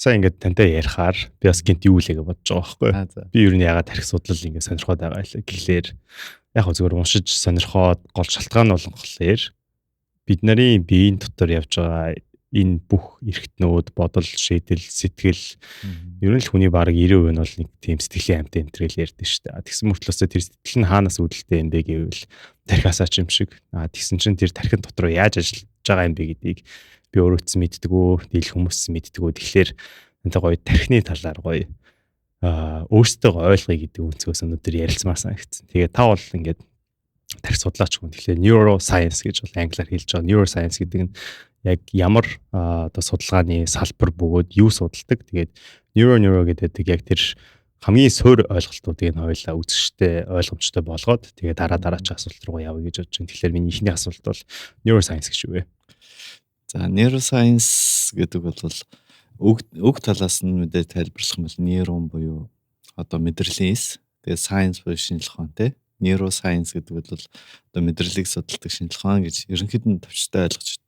Сайн ингээд тантай ярихаар би бас гинт юу лээ гэж бодож байгаа байхгүй. За. Би ер нь ягаад тарих судлал ингээд сонирхоод байгаа л гэхлээр яг хөө зүгээр уншиж сонирхоод гол шалтгаан нь болохоор бид нарын биеийн дотор явж байгаа энэ бүх эргэтнүүд, бодол, шийдэл, сэтгэл ер нь л хүний бараг 90% нь бол нэг тийм сэтгэлийн амьтан энтрэл ярьдэн шүү дээ. Тэгсэн мөртлөөсөө тэр сэтгэл нь хаанаас үүдэлтэй юм бэ гэвэл тархиасаа ч юм шиг. Тэгсэн чинь тэр тархин дотор яаж ажиллаж байгаа юм бэ гэдгийг би өөрөө ч мэддэггүй, дийл хүмүүс мэддэггүй. Тэгэхээр энэ гоё тархины талаар гоё өөртөө ойлгоё гэдэг үнцгөөс өнөөдөр ярилцмаар санагдсан. Тэгээ та бол ингээд тархи судлаач хүн. Тэгэхээр neuroscience гэж бол англиар хэлж байгаа. Neuroscience гэдэг нь яг ямар одоо судалгааны салбар бөгөөд юу судалдаг. Тэгээд neuro гэдэг яг тэр хамгийн суур ойлголтуудыг нь хоёлаа үзэжтэй ойлгомжтой болгоод тэгээд дараач асуулт руу явъя гэж бодож байна. Тэгэхээр миний ихний асуулт бол neuroscience гэж юу вэ? За neuroscience гэдэг бол уг талаас нь мэдээ тайлбарлах юм бол нейрон буюу одоо мэдрэлийн эс. Тэгээд science буюу шинжлэх ухаан те. Neuroscience гэдэг бол одоо мэдрэлийг судалдаг шинжлэх ухаан гэж ерөнхийд нь товчтой ойлгож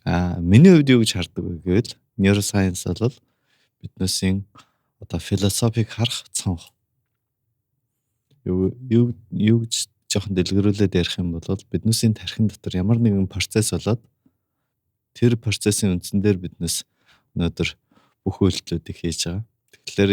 байна. Миний хувьд юу гэж хардаг вэ гэвэл neuroscience бол биднээсийн одоо философиг харах цонх. Юу гэж жоохон дэлгэрүүлээд ярих юм бол биднээсийн тархин дотор ямар нэгэн процесс болоод тэр процессын үндсэн дээр биднээс өнөөдөр бүх үйлдэлүүдийг хийж байгаа. Тэгэхээр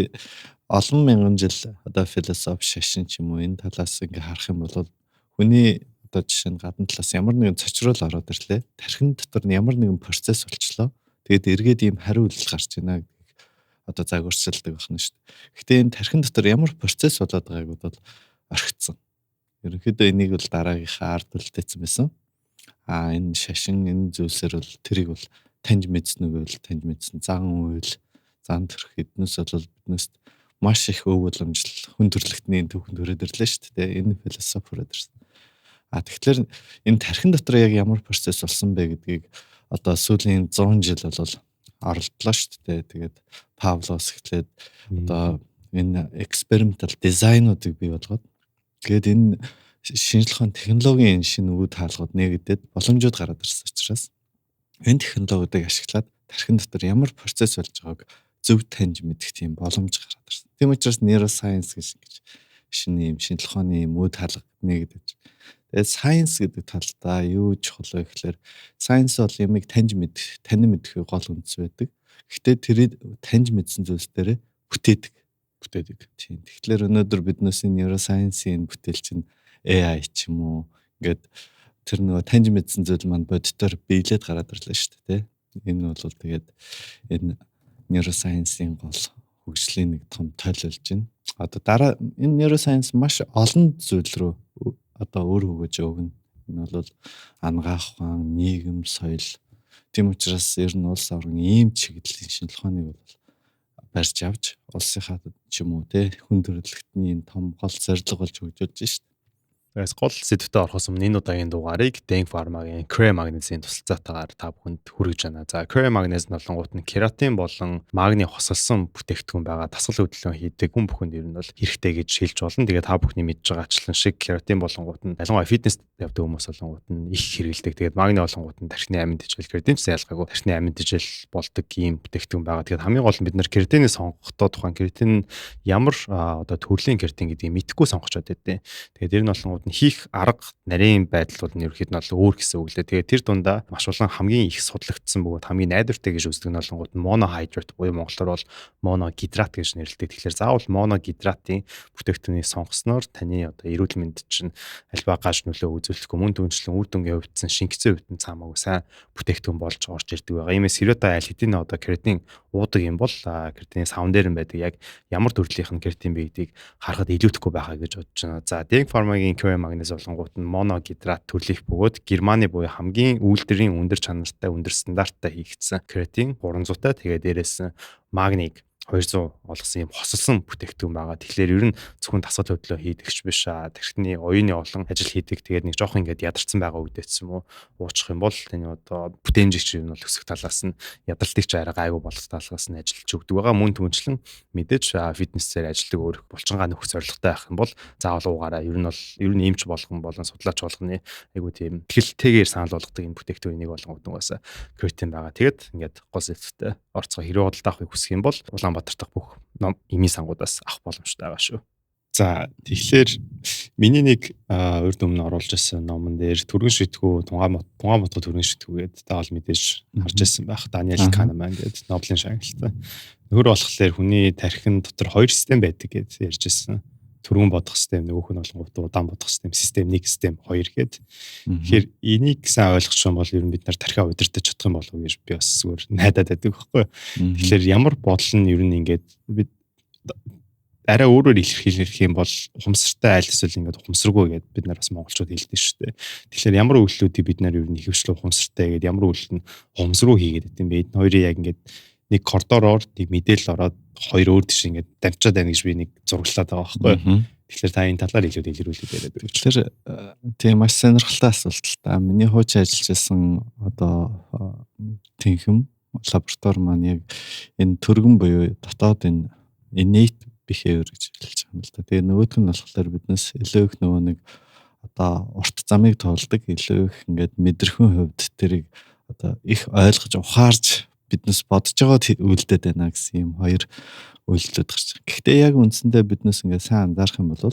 олон мянган жил одоо философи шашин ч юм уу энэ талаас ингээ харах юм бол хүний одоо жишээ нь гадна талаас ямар нэгэн цочрол ороод ирлээ. Тархин дотор нь ямар нэгэн процесс болчлоо. Тэгээд эргээд ийм хариу үйлдэл гарч байна гэдгийг одоо загварчилдаг байна шүү дээ. Гэхдээ энэ тархин дотор ямар процесс болоод байгааг бол орхицсан. Ерөнхийдөө энийг бол дараагийнхаа ард үлдээсэн байсан. Энэ шашин энэ зүйлсээр бол тэрийг бол таньж мэдсэн үгүй бол таньж мэдсэн зан үйл зан төрх эднээс бол биднээс маш их өв боломжтой хүн төрөлхтний төвхөнд төрөөд ирлээ шүү дээ. Энэ философиор ирсэн. Тэгэхээр энэ тархин дотор яг ямар процесс болсон бэ гэдгийг одоо сүүлийн 100 жил бол оролдлоо шүү дээ. Тэгээд Павлос эхлээд одоо энэ экспериментал дизайнуудыг бий болгоод тэгээд энэ шинжлэх ухааны технологийн шинэ үүд хаалгууд нэгдээд боломжууд гараад ирсэн учраас энэ технологиудыг ашиглаад тархин дотор ямар процесс болж байгааг зөв таньж мэдэх тийм боломж гараад ирсэн. Тийм учраас neuroscience гэж шинэ юм шинжлэх ухааны үүд хаалга нэгдэж. Тэгээд science гэдэг талдаа юу чухал вэ гэхээр science бол ямиг таньж мэдэх, танин мэдэх гол үндэс байдаг. Гэхдээ тэрийг таньж мэдсэн зүйлс дээр бүтээдэг. Тийм. Тэгэхээр өнөөдөр биднээс neuroscience-ийн бүтээл чинь AI ч юм уу ингээд тэр нөгөө таньж мэдсэн зүйл маань бодитоор биелээд гараад ирлээ шүү дээ. Энэ бол тэгээд энэ neuroscience-ийн гол хөгжлийн нэг том тойл болж байна. Одоо дараа энэ neuroscience маш олон зүйл рүү одоо өөр хөгөж өгнө. Энэ бол ангаах ухаан, нийгэм, соёл. Тийм учраас ер нь улс орон ийм чиглэлийн шинжлэх ухааныг бол барьж авч улсынхаа ч юм уу те хүн төрөлхтний том гол зорилго болж хөгжүүлж шүү дээ. Тэгээс гол сэдвтэ орохоос өмнө энэ удаагийн дугаарыг Deng Pharma-гийн Cray Magnesium тусалцаатаагаар та бүхэнд хүргэж байна. За Cray Magnesium болонгууд нь кератин болон магний хосолсон бүтээгдэхүүн байгаа дасгал хөдөлгөөн хийдэг хүн бүхэнд ер нь бол хэрэгтэй гэж хэлж болно. Тэгээд та бүхний мэдж байгаачлан шиг кератин болонгууд нь ялангуяа фитнес явдаг хүмүүс болонгууд нь их хэрэгэлдэг. Тэгээд магний болонгууд нь тархины амин дэжил, кератин ч ялгаагүй тархины амин дэжил болдог ийм бүтээгдэхүүн байгаа. Тэгээд хамгийн гол нь бид нар кератиныг сонгохдоо тухайн кератин ямар одоо төрлийн кератин гэдгийг мэдэхгүй сонгочод байдیں۔ Тэгээд ер нь болонгууд хийх арга нарийн байдал бол ерөөхдөө нь өөр гэсэн үг лээ. Тэгээд тэр дундаа маш олон хамгийн их судлагдсан бөгөөд хамгийн найдвартай гэж үздэг нь болонгууд monohydrate буюу монголоор бол моногидрат гэж нэрлэдэг. Тэгэхээр заавал моногидратын бүтээгдэхүүнийг сонгосноор таны одоо эрүүл мэнд чинь альва гаж нөлөө үзүүлэхгүй мөн түнчлэн үр дүнгээ хөвдсөн шингэцэн хөвдөн цаамаагүй сайн бүтээгдэхүүн болж орж ирдэг байгаа. Иймээс хэрвээ та аль хэдийн одоо кератин уудаг юм бол кератины савн дээр нь байдаг яг ямар төрлийнх нь кератин бэ гэдгийг харахад илүүдэхгүй байхаа гэж бодож байна. За Deng Pharma-гийн Magnesium болонгууд нь моногидрат төрлийнх бөгөөд Германы буюу хамгийн үйлдвэрийн өндөр чанартай өндөр стандарттай хийгдсэн кератин 300-тай тэгээд дээрээс магниг 200 олгосон юм хосолсон бүтээгдэхүүн байгаа. Тэгэхээр ер нь зөвхөн дасгал хөдлөө хийдэгч биш тархины оюуны олон ажил хийдэг. Тэгээд нэг жоох ингээд ядарсан байгаа үедээс юм уу уучих юм бол таны одоо бүтээмжигч юм бол өсөх талаас нь ядралтыг ч арай гайгүй болох талаас нь ажиллаж өгдөг байгаа. Мөн түнчлэн мэдээж фитнесээр ажилладаг өөр булчингаа нөхөх зорилготой байх юм бол заавал уугаараа ер нь эмч болгон болон судлаач болгоны айгуу тийм ихэлтэйгээр санал болгодог энэ бүтээгдэхүүнийг болгон угаасаа креатин байгаа. Тэгээд ингээд гол зэвсэгтэй орцгой хэрэг худалдаа авахыг хүсэх юм бол Улаанбаатар дахь бүх эмийн сангуудаас авах боломжтой байгаа шүү. За тэгэхээр миний нэг урд өмнө оруулж ирсэн номон дээр түргэн шитгүү Тунгаамбат түргэн шитгүү гэдэг таавал мэдээж харж ирсэн байх. Даниэл Канеман гэдэг Нобелийн шагналтай. Нөхөр болохоор хүний тархин дотор 2 систем байдаг гэж ярьж ирсэн. Түргэн бодох систем, нөгөөх нь болгонгууд удаан бодох систем 1, систем 2 гэдэг. Тэгэхээр энийг сайн ойлгох юм бол ер нь бид нар тархиа удирдах чадах юм болов уу гэж би бас зүгээр найдаад байдаг байхгүй. Тэгэхээр ямар бодол нь ер нь ингээд бид арай өөрөөр илэрхийлэх юм бол ухамсартай айл эсвэл ингээд ухамсаргүй гэдээ бид нар бас монголчууд хэлдэг шүү дээ. Тэгэхээр ямар үйлдэлүүдийг бид нар ер нь ихэвчлэн ухамсартай гэдэг ямар үйлдэл нь ухамсар руу хийгээд байт юм бэ? Энэ хоёрыг яг ингээд нэг коридороор нэг мэдээлэл ороод хоёр өөр тийш ингээд дамжаад байна гэж би нэг зураглаад байгаа байхгүй. Тэгэхээр та энэ талаар илүү дэлгэрүүлээд яриад байна. Тэгэхээр тийм маш сонирхолтой асуулт л та. Миний хууч ажиллаж байсан одоо тэнхэм лаборатори маань яг энэ төргөн буюу дотоод энэ innate behavior гэж хэлж байгаа юм л да. Тэгээ нөгөөх нь болохоор биднес илүү их нөгөө нэг одоо урт замыг тоолдог, илүү их ингээд мэдрэхүйн хувьд тэрийг одоо их ойлгож ухаарж биднес бодож байгаа үйлдэл байна гэсэн юм хоёр үйлдэлүүд гарч байна. Гэхдээ яг үндсэндээ биднес ингээд сайн анзаарах юм бол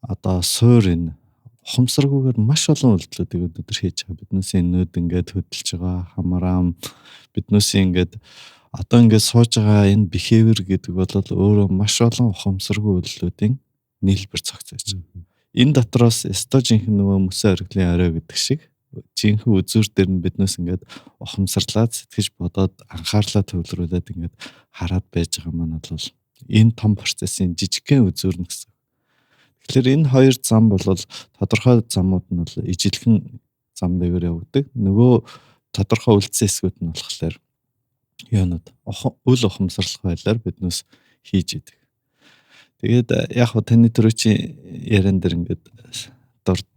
одоо суур энэ ухамсаргүйгээр маш олон үйлдэлүүдийг өдөр хийж байгаа. Биднесийн нүүд ингээд хөдөлж байгаа, хамраам биднесийн ингээд одоо ингээд сууж байгаа энэ behavior гэдэг бол өөрөө маш олон ухамсаргүй үйлдэлүүдийн нийлбэр цогцолж байгаа. Энэ дотроос эстожинх нөгөө мөсөн оргилын орой гэдэг шиг жинхэнэ үзүүр дээр нь биднээс ингээд ухамсарлаад сэтгэж бодоод анхаарлаа төвлөрүүлээд ингээд хараад байж байгаа маань бол энэ том процессын жижигхэн үзүүр нь гэсэн. Тэгэхээр энэ хоёр зам бол тодорхой замууд нь бол ижилхэн зам дэгээр явагддаг. Нөгөө тодорхой үлдсэн хэсгүүд нь болохоор юунууд үл ухамсарлах байлаар биднээс хийж идэг. Тэгээд яг хөө таны төрөчийн яран дээр ингээд дурдж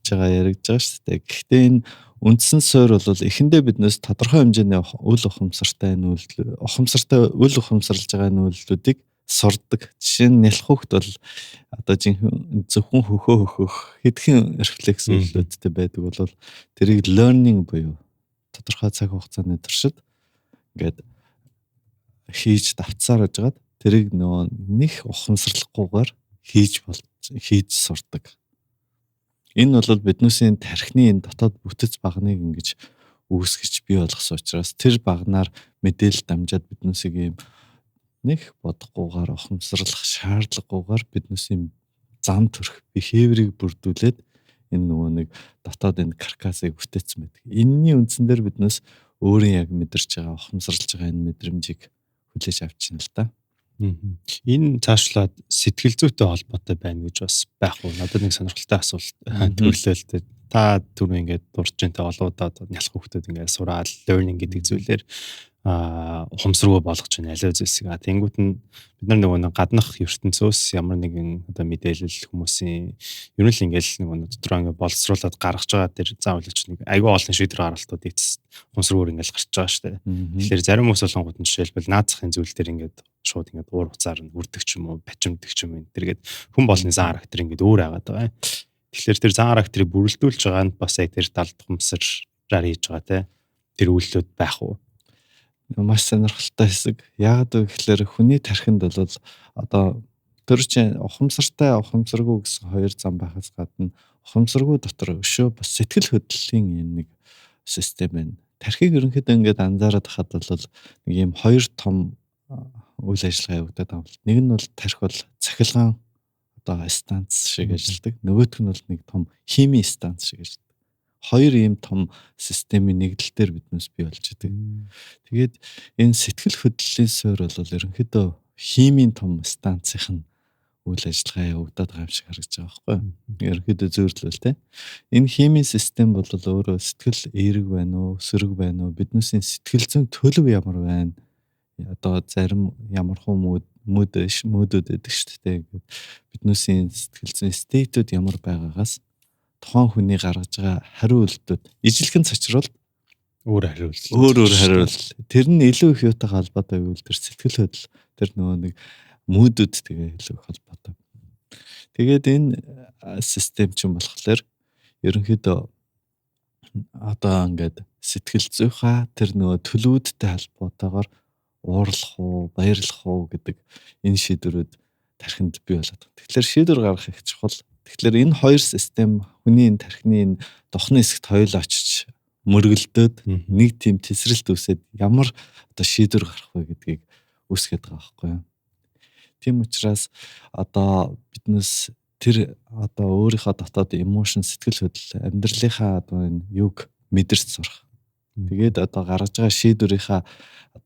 байгаа яригдж байгаа шүү дээ. Гэхдээ энэ үндсэн суурь бол эхэндээ биднээс тодорхой хэмжээний үл ухамсартай үл ухамсарлаж байгаа энэ үйлдэлүүдийг сурдаг. Жишээ нь нялх хөхт бол одоо зөвхөн хөхөх хэдхэн рефлекс үйлдэлүүдтэй байдаг бол тэрийг learning буюу тодорхой цаг хугацааны туршид ингээд хийж давтсаар байжгаад тэрийг нөгөө нэг ухамсарлахгүйгээр хийж сурдаг. Энэ бол биднээсийн тархины энэ дотоод бүтэц багныг ингэж үүсгэж бий болгосон учраас тэр багнаар мэдээлэл дамжаад биднээсийг юм нэг бодохгүйгээр ухамсарлах шаардлагагүйгээр биднээсийн зам төрх behavior-ыг бүрдүүлээд энэ нөгөө нэг дотоод энэ каркасыг бүтээсэн байдаг. Энэний үндсэн дээр биднээс өөрийн яг мэдэрч байгаа ухамсарлаж байгаа энэ мэдрэмжийг хүлээж авчихна л да. Энэ цаашлаад сэтгэл зүйтэй холбоотой байна гэж бас байх уу? Надад нэг сонирхолтой асуулт төрлөөлтэй. Та түрүү ингээд дурж байгаа олоодаа нялх хөхтөд ингээд сураад learning гэдэг зүйлээр ухамсаргүй болгож байна аливаа зүйлсийг. Тэнгүүт нь бид нар нөгөө гаднах ертөнцөөс ямар нэгэн одоо мэдээлэл хүмүүсийн ер нь л ингээд нөгөө дотроо ингээд боловсруулад гаргаж байгаа тэр заавалч нэг айгүй олон шийдвэр гаргалтууд ухамсаргүйгээр ингээд гарч байгаа шүү дээ. Тэгэхээр зарим хүмүүс болгонгууд нь жишээлбэл наацхийн зүйл дээр ингээд шууд ингээд уур хуцаар нь үрдэг ч юм уу, бачимдаг ч юм энэ тэргээд хүн болны зан характер ингээд өөр байгаад байгаа. Тэгэхээр тэр зан характерыг бүрэлдүүлж байгаа нь бас яг тэр талд ухамсараар хийж байгаа те. Тэр үйлдэлүүд байх уу? Маш сонирхолтой хэсэг. Яагаад вэ гэхээр хүний тархинд бол одоо тэр чинь ухамсартай ухамсаргүй гэсэн хоёр зам байхаас гадна ухамсаргүй дотор өшөө бас сэтгэл хөдлөлийн нэг систем байна. Тархийг ерөнхийдөө ингээд анзаараад хахад бол нэг юм хоёр том үйл ажиллагаа явагдаад байгаа юм. Нэг нь бол тархи бол цахилгаан одоо станц шиг ажилладаг. Нөгөөх нь бол нэг том хими станц шиг ажилладаг. Хоёр ийм том системийн нэгдэлтээр биднээс бий болж идэг. Тэгээд энэ сэтгэл хөдлөлийн суурь бол ерөнхийдөө химийн том станцын үйл ажиллагаа явагдаад байгаа юм шиг харагдаж байгаа байхгүй юу? Ерөнхийдөө зөвлөл тэ. Энэ химийн систем бол өөрөө сэтгэл эерэг байна уу, сөрөг байна уу, биднээсийн сэтгэл зүйн төлөв ямар байна? одоо зарим ямархуу мөөдүүд байдаг шүү дээ. Ингээд биднүүсийн сэтгэл зүйн стейтүүд ямар байгаагаас тухайн хүний гаргаж байгаа хариу үйлдэлүүд ижилхэн цочрол өөр хариулт. өөр хариул. Тэр нь илүү их юутай холбоотой гэвэл тэр сэтгэл хөдлөл тэр нөгөө нэг мөөдүүдтэйгээ илүү их холбоотой. Тэгээд энэ систем чинь болохоор ерөнхийдөө одоо ингээд сэтгэл зүйхаа тэр нөгөө төлөвүүдтэй холбоотойгоор уурлах уу, баярлах уу гэдэг энэ шийдвэрүүд тархинд бий болоод байна. Тэгэхээр шийдвэр гаргах их чухал. Тэгэхээр энэ хоёр систем хүний энэ тархины энэ дохны хэсэгт хоёул очиж мөргөлдөөд нэг тийм тесрэлт үүсээд ямар одоо шийдвэр гарах вэ гэдгийг үүсгэж байгаа байхгүй юу. Тийм учраас одоо биднээс тэр одоо өөрийнхөө дотоод эмошн сэтгэл хөдлөл амьдралынхаа одоо энэ юг мэдэрч сурах. Тэгээд одоо гаргаж байгаа шийдвэрийнхаа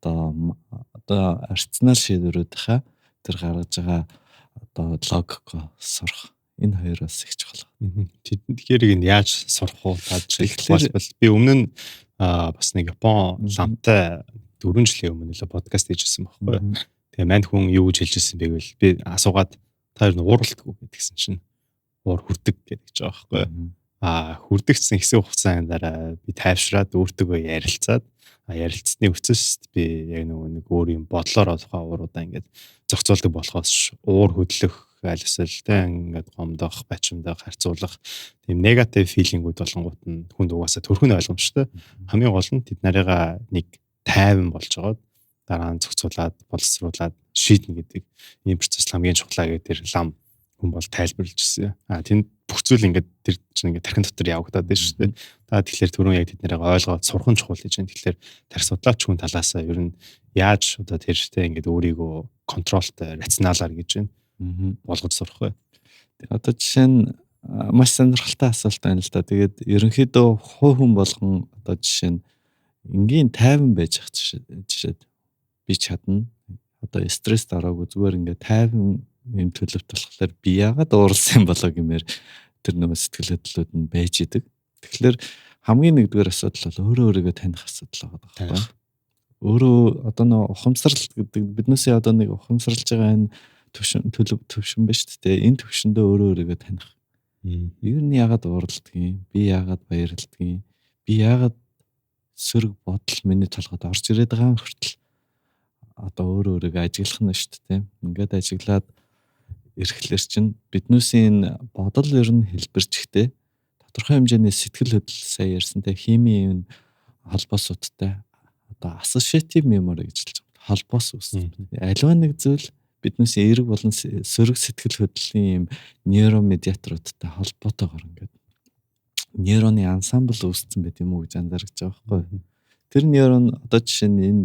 одоо арсенал шийдвэрүүдийнхаа тэр гаргаж байгаа одоо логикоо сурах. Энэ хоёр бас их чухал. Тэгэхээр яаж сурах уу? Тэгэхээр би өмнө нь бас нэг Япон ламтай 4 жилийн өмнө л подкаст хийжсэн байхгүй. Тэгээ мань хүн юу гэж хэлжсэн бэ гэвэл би асуугаад та юу ууралтгүй гэдгсэн чинь уур хүрдэг гэж байгаа байхгүй. Хүрдэгцсэн хэсэг хугацааны дараа би тайвшраад өөртөө ярилцаад ярилцсны үцэс би яг нэг өөр юм бодлоор тухайн ууруудаа ингээд зохицуулдаг болохоос уур хөдлөх аль эсвэл ингээд гомдох, бачимдах, харьцуулах тийм негатив филингүүд болонгууд нь хүнд угаасаа төрхөн ойлгомжтой. Хамгийн гол нь тэд нарыгаа нэг тайван болж байгаа. Дараа нь зохицуулаад, боловсруулад шийднэ гэдэг ийм процесс хамгийн чухлаа гэдэг тэр лам хүн бол тайлбарлаж ирсэн. Тэнд бүх зүйл ингээд тэр чинь ингээд тархин дотор явагдаад байна шүү дээ. Тэгэхээр түрүүн яг тэд нарыг ойлгоод сурах нь чухал гэж байна. Тэгэхээр тархи судлаач хүн талаасаа ер нь яаж одоо тэртэй ингээд өөрийгөө контролтой, рационалаар гэж байна. Болгож сурах вэ. Одоо жишээ нь маш сонирхолтой асуулт байна л да. Тэгээд ерөнхийдөө хувь хүн болгон одоо жишээ нь энгийн тайван байж ах жишээд би чадна. Одоо стресс дараагүй зүгээр ингээд тайван юм төлөвт болохоор би яагаад уурсан болоо гэмээр тэр нөгөө сэтгэл хөдлөлүүд нь байж идэг. Тэгэхээр хамгийн нэгдүгээр асуудал бол өөрийгөө таних асуудал байгаа байхгүй. Өөрөө одоо нөгөө ухамсарал гэдэг биднээсээ одоо нэг ухамсарлаж байгаа энэ төвшин ба шүү дээ. Энэ төвшөндөө өөрийгөө таних. Ер нь яагаад уурладгийг, би яагаад баярлдгийг, би яагаад сөрөг бодол миний толгойд орж ирээд байгаа хүртэл одоо өөрийгөө ажиглах нь шүү дээ. Ингээд ажиглаад ирэхлээр чинь биднүүсийн бодол ер нь хэлбэрчтэй тодорхой хэмжээний сэтгэл хөдлөл сая ярьсантай химийн холбоосуудтай одоо associative memory гэж хэлж байгаа. Холбоос үүссэн. Аливаа нэг зүйл биднээсээ эерэг болон сөрөг сэтгэл хөдлөлийн юм нейромедиаторуудтай холбоотойгоор ингээд нейроны ансамбл үүссэн байт юм уу гэж анзаарч байгаа байхгүй. Тэр нейрон одоо жишээ нь энэ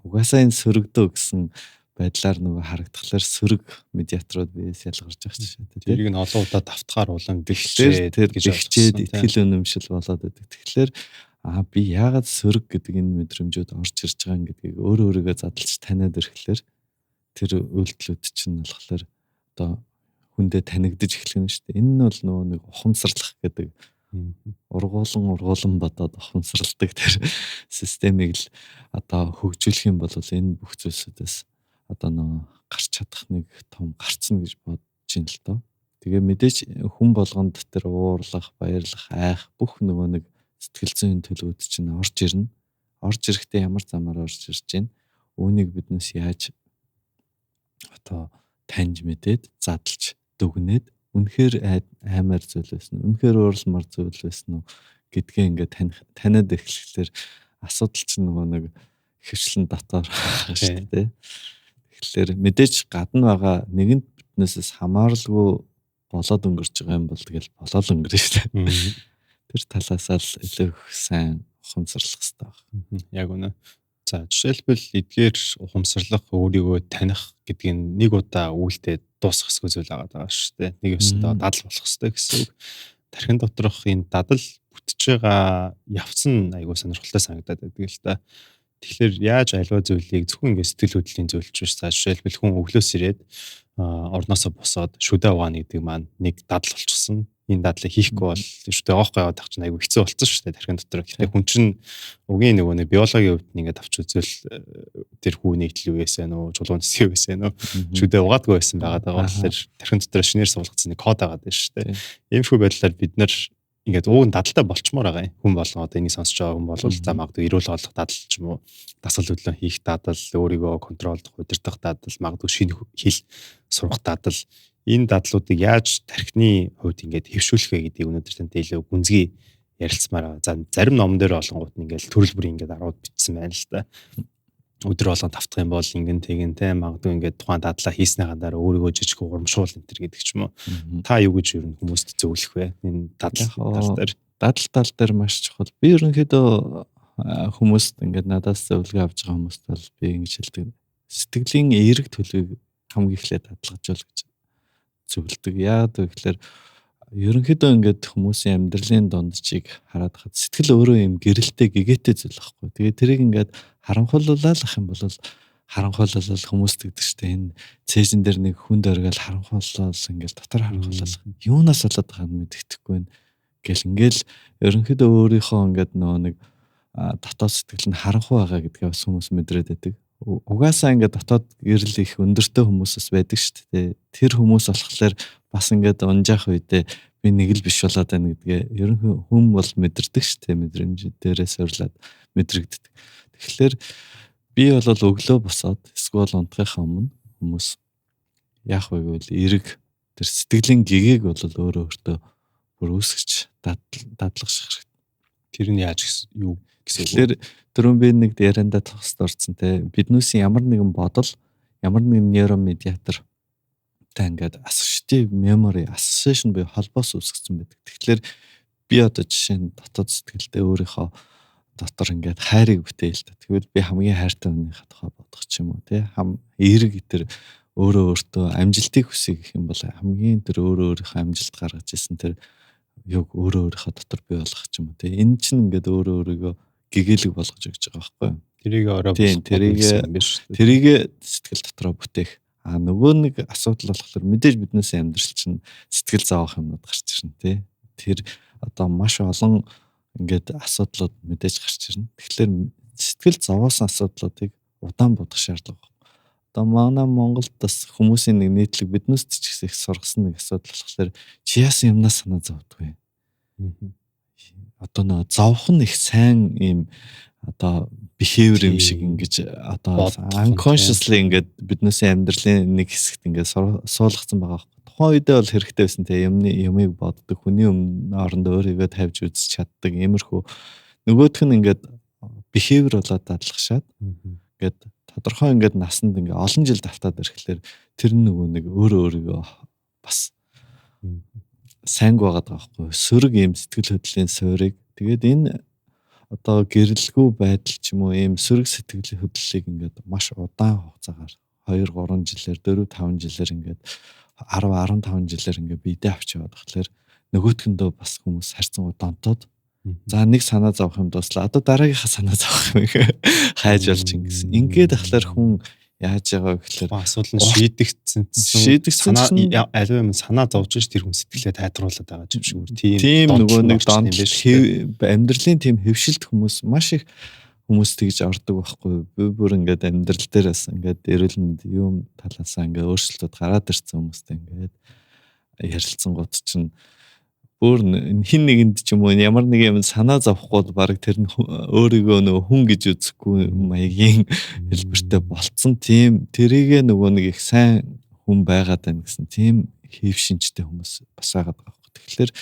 угаасаа энэ сөрөгдөө гэсэн байдлаар нөгөө харагдахлаар сөрөг медиаторууд биес ялгарч байгаа жишээ. Тэрийг нь олон удаа давтахаар улам бэхжээд итгэл үнэмшил болоод байдаг. Тэгэхээр би яагаад сөрөг гэдэг энэ мэдрэмжүүд орж ирж байгаа юм гэдгийг өөрийгөө задлж таниад ирэхлээр тэр үйлдэлүүд чинь болохоор одоо хүндээ танигдаж эхлэх нь шүү дээ. Энэ нь бол нөгөө нэг ухамсарлах гэдэг ургуулan бодоод ухамсарладаг тэр системийг л одоо хөгжүүлэх юм бол энэ бүх зүйлсүүдээс одоо нөгөө гарч чадах нэг том гарцна гэж бодож байна л доо. Тэгээ мэдээж хүн болгонд тэр уурлах, баярлах, айх бүх нөгөө нэг сэтгэл зүйн төлөвүүд чинь орж ирнэ. Орж ирэхдээ ямар замаар орж ирж байна? Үүнийг биднээс яаж одоо таньж мэдээд задлж дүгнээд үнэхээр аймаар зүйл байсан нь, үнэхээр уурламар зүйл байсан нь гэдгээ ингээд таниад эхлэхлээр асуудал чинь нөгөө нэг хөвчлэн дотор шүү дээ. Тэгэхээр мэдээж гадна байгаа нэгэнт биднээс хамааралгүй болоод өнгөрч байгаа юм бол тэгэл болоод өнгөрнө шүү дээ. Тэр талаасаа л илүү их сайн ухамсарлах хэрэгтэй байна. Яг үнэ. За жишээлбэл эдгээр ухамсарлах, өөрийгөө таних гэдгийг нэг удаа үйлдээд дуусгах хэсэг зүйл байгаа шүү дээ. Нэг өстөө дадал болох хэвээр гэсэн үг. Тархин доторх энэ дадал бүтэж байгаа явц нь айгүй сонирхолтой санагдаад байдаг л та. Тэгэхээр яаж аливаа зүйлийг зөвхөн ингэ сэтгэл хөдлөлийн зөвлөж биш. За жишээлбэл хүн өглөөс ирээд орноосоо босоод шүдэ угаана гэдэг маань нэг дадал болчихсон. энэ дадлыг хийхгүй бол шүтээ оохгой яваад тах чинь айгүй хэцүү болцсон шүү дээ тархин дотор. Гэтэ хүн чинь угийн нөгөө нэг биологийн хувьд ингээд авч үзвэл тэр хүү нэгдэл юу байсан нөө чулуун зэсэг байсан нөө шүтээ угаадгүй байсан байгаа болохоор тархин дотор шинээр суулгацсан нэг код байгаа дээ шүү дээ. Иймэрхүү байдлаар бид нар ингээд ууг нь дадалтай болчмоор байгаа юм. Хүн болгон одоо энийг сонсож байгаа хүн бол за магадгүй эрүүл хооллох дадал ч юм уу, дасгал хөдлөн хийх дадал, өөрийгөө контролдох, удирдах дадал, магадгүй шинэ хэл сурах дадал. Энэ дадлуудыг яаж тархины хувьд ингээд хэвшүүлэх вэ гэдгийг өнөөдөр тантай илүү гүнзгий ярилцмаар байгаа. За зарим номон дээр олонгууд нь ингээд төрөл бүрийн ингээд арууд бичсэн байна л да. Өдөр болгон тавтах юм бол ингэн тэгэн те магадгүй ингээд тухайн дадлаа хийснийхаа дараа өөрийгөө жижиг урамшуул энэ төр гэдэг ч юм уу. Та юу гэж ер нь хүмүүст зөвлөх вэ? Энэ дадал тал дээр маш чухал. Би ерөнхийдөө хүмүүст ингээд надаас зөвлөгөө авч байгаа хүмүүст бол би ингэж хэлдэг. Сэтгэлийн эерэг төлөвийг хамгийн эхлээд дадлгажуул гэж зөвлөдөг. Яагаад вэ гэхээр ерөнхийдөө ингээд хүмүүсийн амьдралын дундчийг хараад хад сэтгэл өөрөө юм гэрэлтэй гэгээтэй зүйл байхгүй. Тэгээ тэрийг ингээд харанхуулуулах юм бол харанхуулал хүмүүст гэдэг чинь энэ цээжин дээр нэг хүнд оргиол харанхуулал ингээд дотор харанхуулал юунаас болоод байгаа нь мэддэхгүй байна. Гэл ингээл ерөнхийдөө өөрийнхөө ингээд нөгөө нэг дотоод сэтгэл нь харанхуй байгаа гэдгээ бас хүмүүс мэдрээд байдаг. Угаасаа ингээд дотоод гэрэл их өндөртэй хүмүүсээс байдаг шүү дээ. Тэр хүмүүс болохоор бас ингээд унжаах үедээ би нэг л биш болоод байна гэдгээ ерөнхий хүн бол мэдэрдэг шүү дээ. Мэдрэмж дээрээ суурлаад мэдрэгддэг. Тэгэхээр би бол өглөө босоод эсвэл унтахынхаа өмнө хүмүүс яах вэ гэвэл эрэг тэр сэтгэлийн гэгээг бол өөрөө өөртөө бүр үүсгэж дадлагших хэрэгтэй. Тэр нь яаж юу гэсэн үг? Тэгэхээр түрүүн би нэг ярианда тохиолд орсон те биднээс ямар нэгэн бодол ямар нэгэн нейромедиатор та ингээд associative memory association буюу холбоос үүсгэсэн байдаг. Тэгэхээр би одоо жишээ нь дотоод сэтгэлдээ өөрийнхөө дотор ингээд хайрыг бүтээл та. Тэгвэл би хамгийн хайртай хүнийхээ тухай бодох ч юм уу те эерэг тэр өөрөө өөртөө амжилтыг хүсье гэх юм бол хамгийн тэр өөрийнхөө амжилт гаргаж ирсэн тэр юг өөрийнхөө дотор бий болгох ч юм уу те. Энэ чинь ингээд өөрийгөө гэгээлэг болгож өгч байгаа байхгүй юу? Тэрийг ороо тэрийг сэтгэл дотроо бүтээх. Нөгөө нэг асуудал болохоор мэдээж биднээс амьдрал чинь сэтгэл зовох юмнууд гарч ирнэ тий. Тэр одоо маш олон ингээд асуудлууд мэдээж гарч ирнэ. Тэгэхээр сэтгэл зовоосон асуудлуудыг удаан бодох шаардлага байна. Одоо манай Монголд бас хүмүүсийн нэг нийтлэг биднээс ч их сургасан нэг асуудал болохоор чи яасан юмнаас санаа зовдгүй. Одоо нөө зовх нь их сайн юм одоо behavior юм шиг ингэж одоо unconsciously ингээд биднээс амьдралын нэг хэсэгт ингээд суулгацсан байгаа байхгүй. Тухайн үедээ бол хэрэгтэй байсан те юмыг боддог хүний оронд өөрийгөө тавьж үзэж чаддаг иймэрхүү нөгөөх нь ингээд behavior болоод дадлагшаад ингээд тодорхой ингээд насанд ингээд олон жил давтаад ирэхлээр тэр нөгөө нэг өөрийгөө бас сайн байгаад байгаа байхгүй. Сөрөг юм сэтгэл хөдлөлийн суурийг тэгээд энэ одоо гэрэлгүй байдал ч юм уу ийм сөрөг сэтгэл хөдлөлийг ингээд маш удаан хугацаагаар 2-3 жилээр 4-5 жилээр ингээд 10-15 жилээр ингээд биедээ авч яваад болохоор нөгөөтгөндөө бас хүмүүс харьцан удантууд за нэг санаа зовх юм дуслаа. Одоо дараагийнхаа санаа зовх юм хайж болж ингэсэн. Ингээд ахлаар хүн яаж байгаа гэхээр асуудал нь шийдэгдсэн аливаа юм санаа зовж ш тэр хүн сэтгэлээ тайлбарлаад байгаа юм шиг үр тийм нөгөө нэг донт амьдралын тийм хэвшилт хүмүүс маш их хүмүүс тэгж ордог байхгүй бүр ингээд амьдрал дээрээс ингээд эрүүл мэнд юм талаасаа ингээд өөрчлөлтөд гараад ирсэн хүмүүстэй ингээд ярилцсан гот чинь бүр хин нэгэнд ч юм уу ямар нэг юм санаа зовхгүй баг тэр нь өөрийгөө нөгөө хүн гэж үзэхгүй маягийн хэлбэртэй болцсон тийм тэрийгэ нөгөө нэг их сайн хүн байгаад байна гэсэн тийм хэв шинжтэй хүмүүс бас байгаад байгаа байхгүй. Тэгэхээр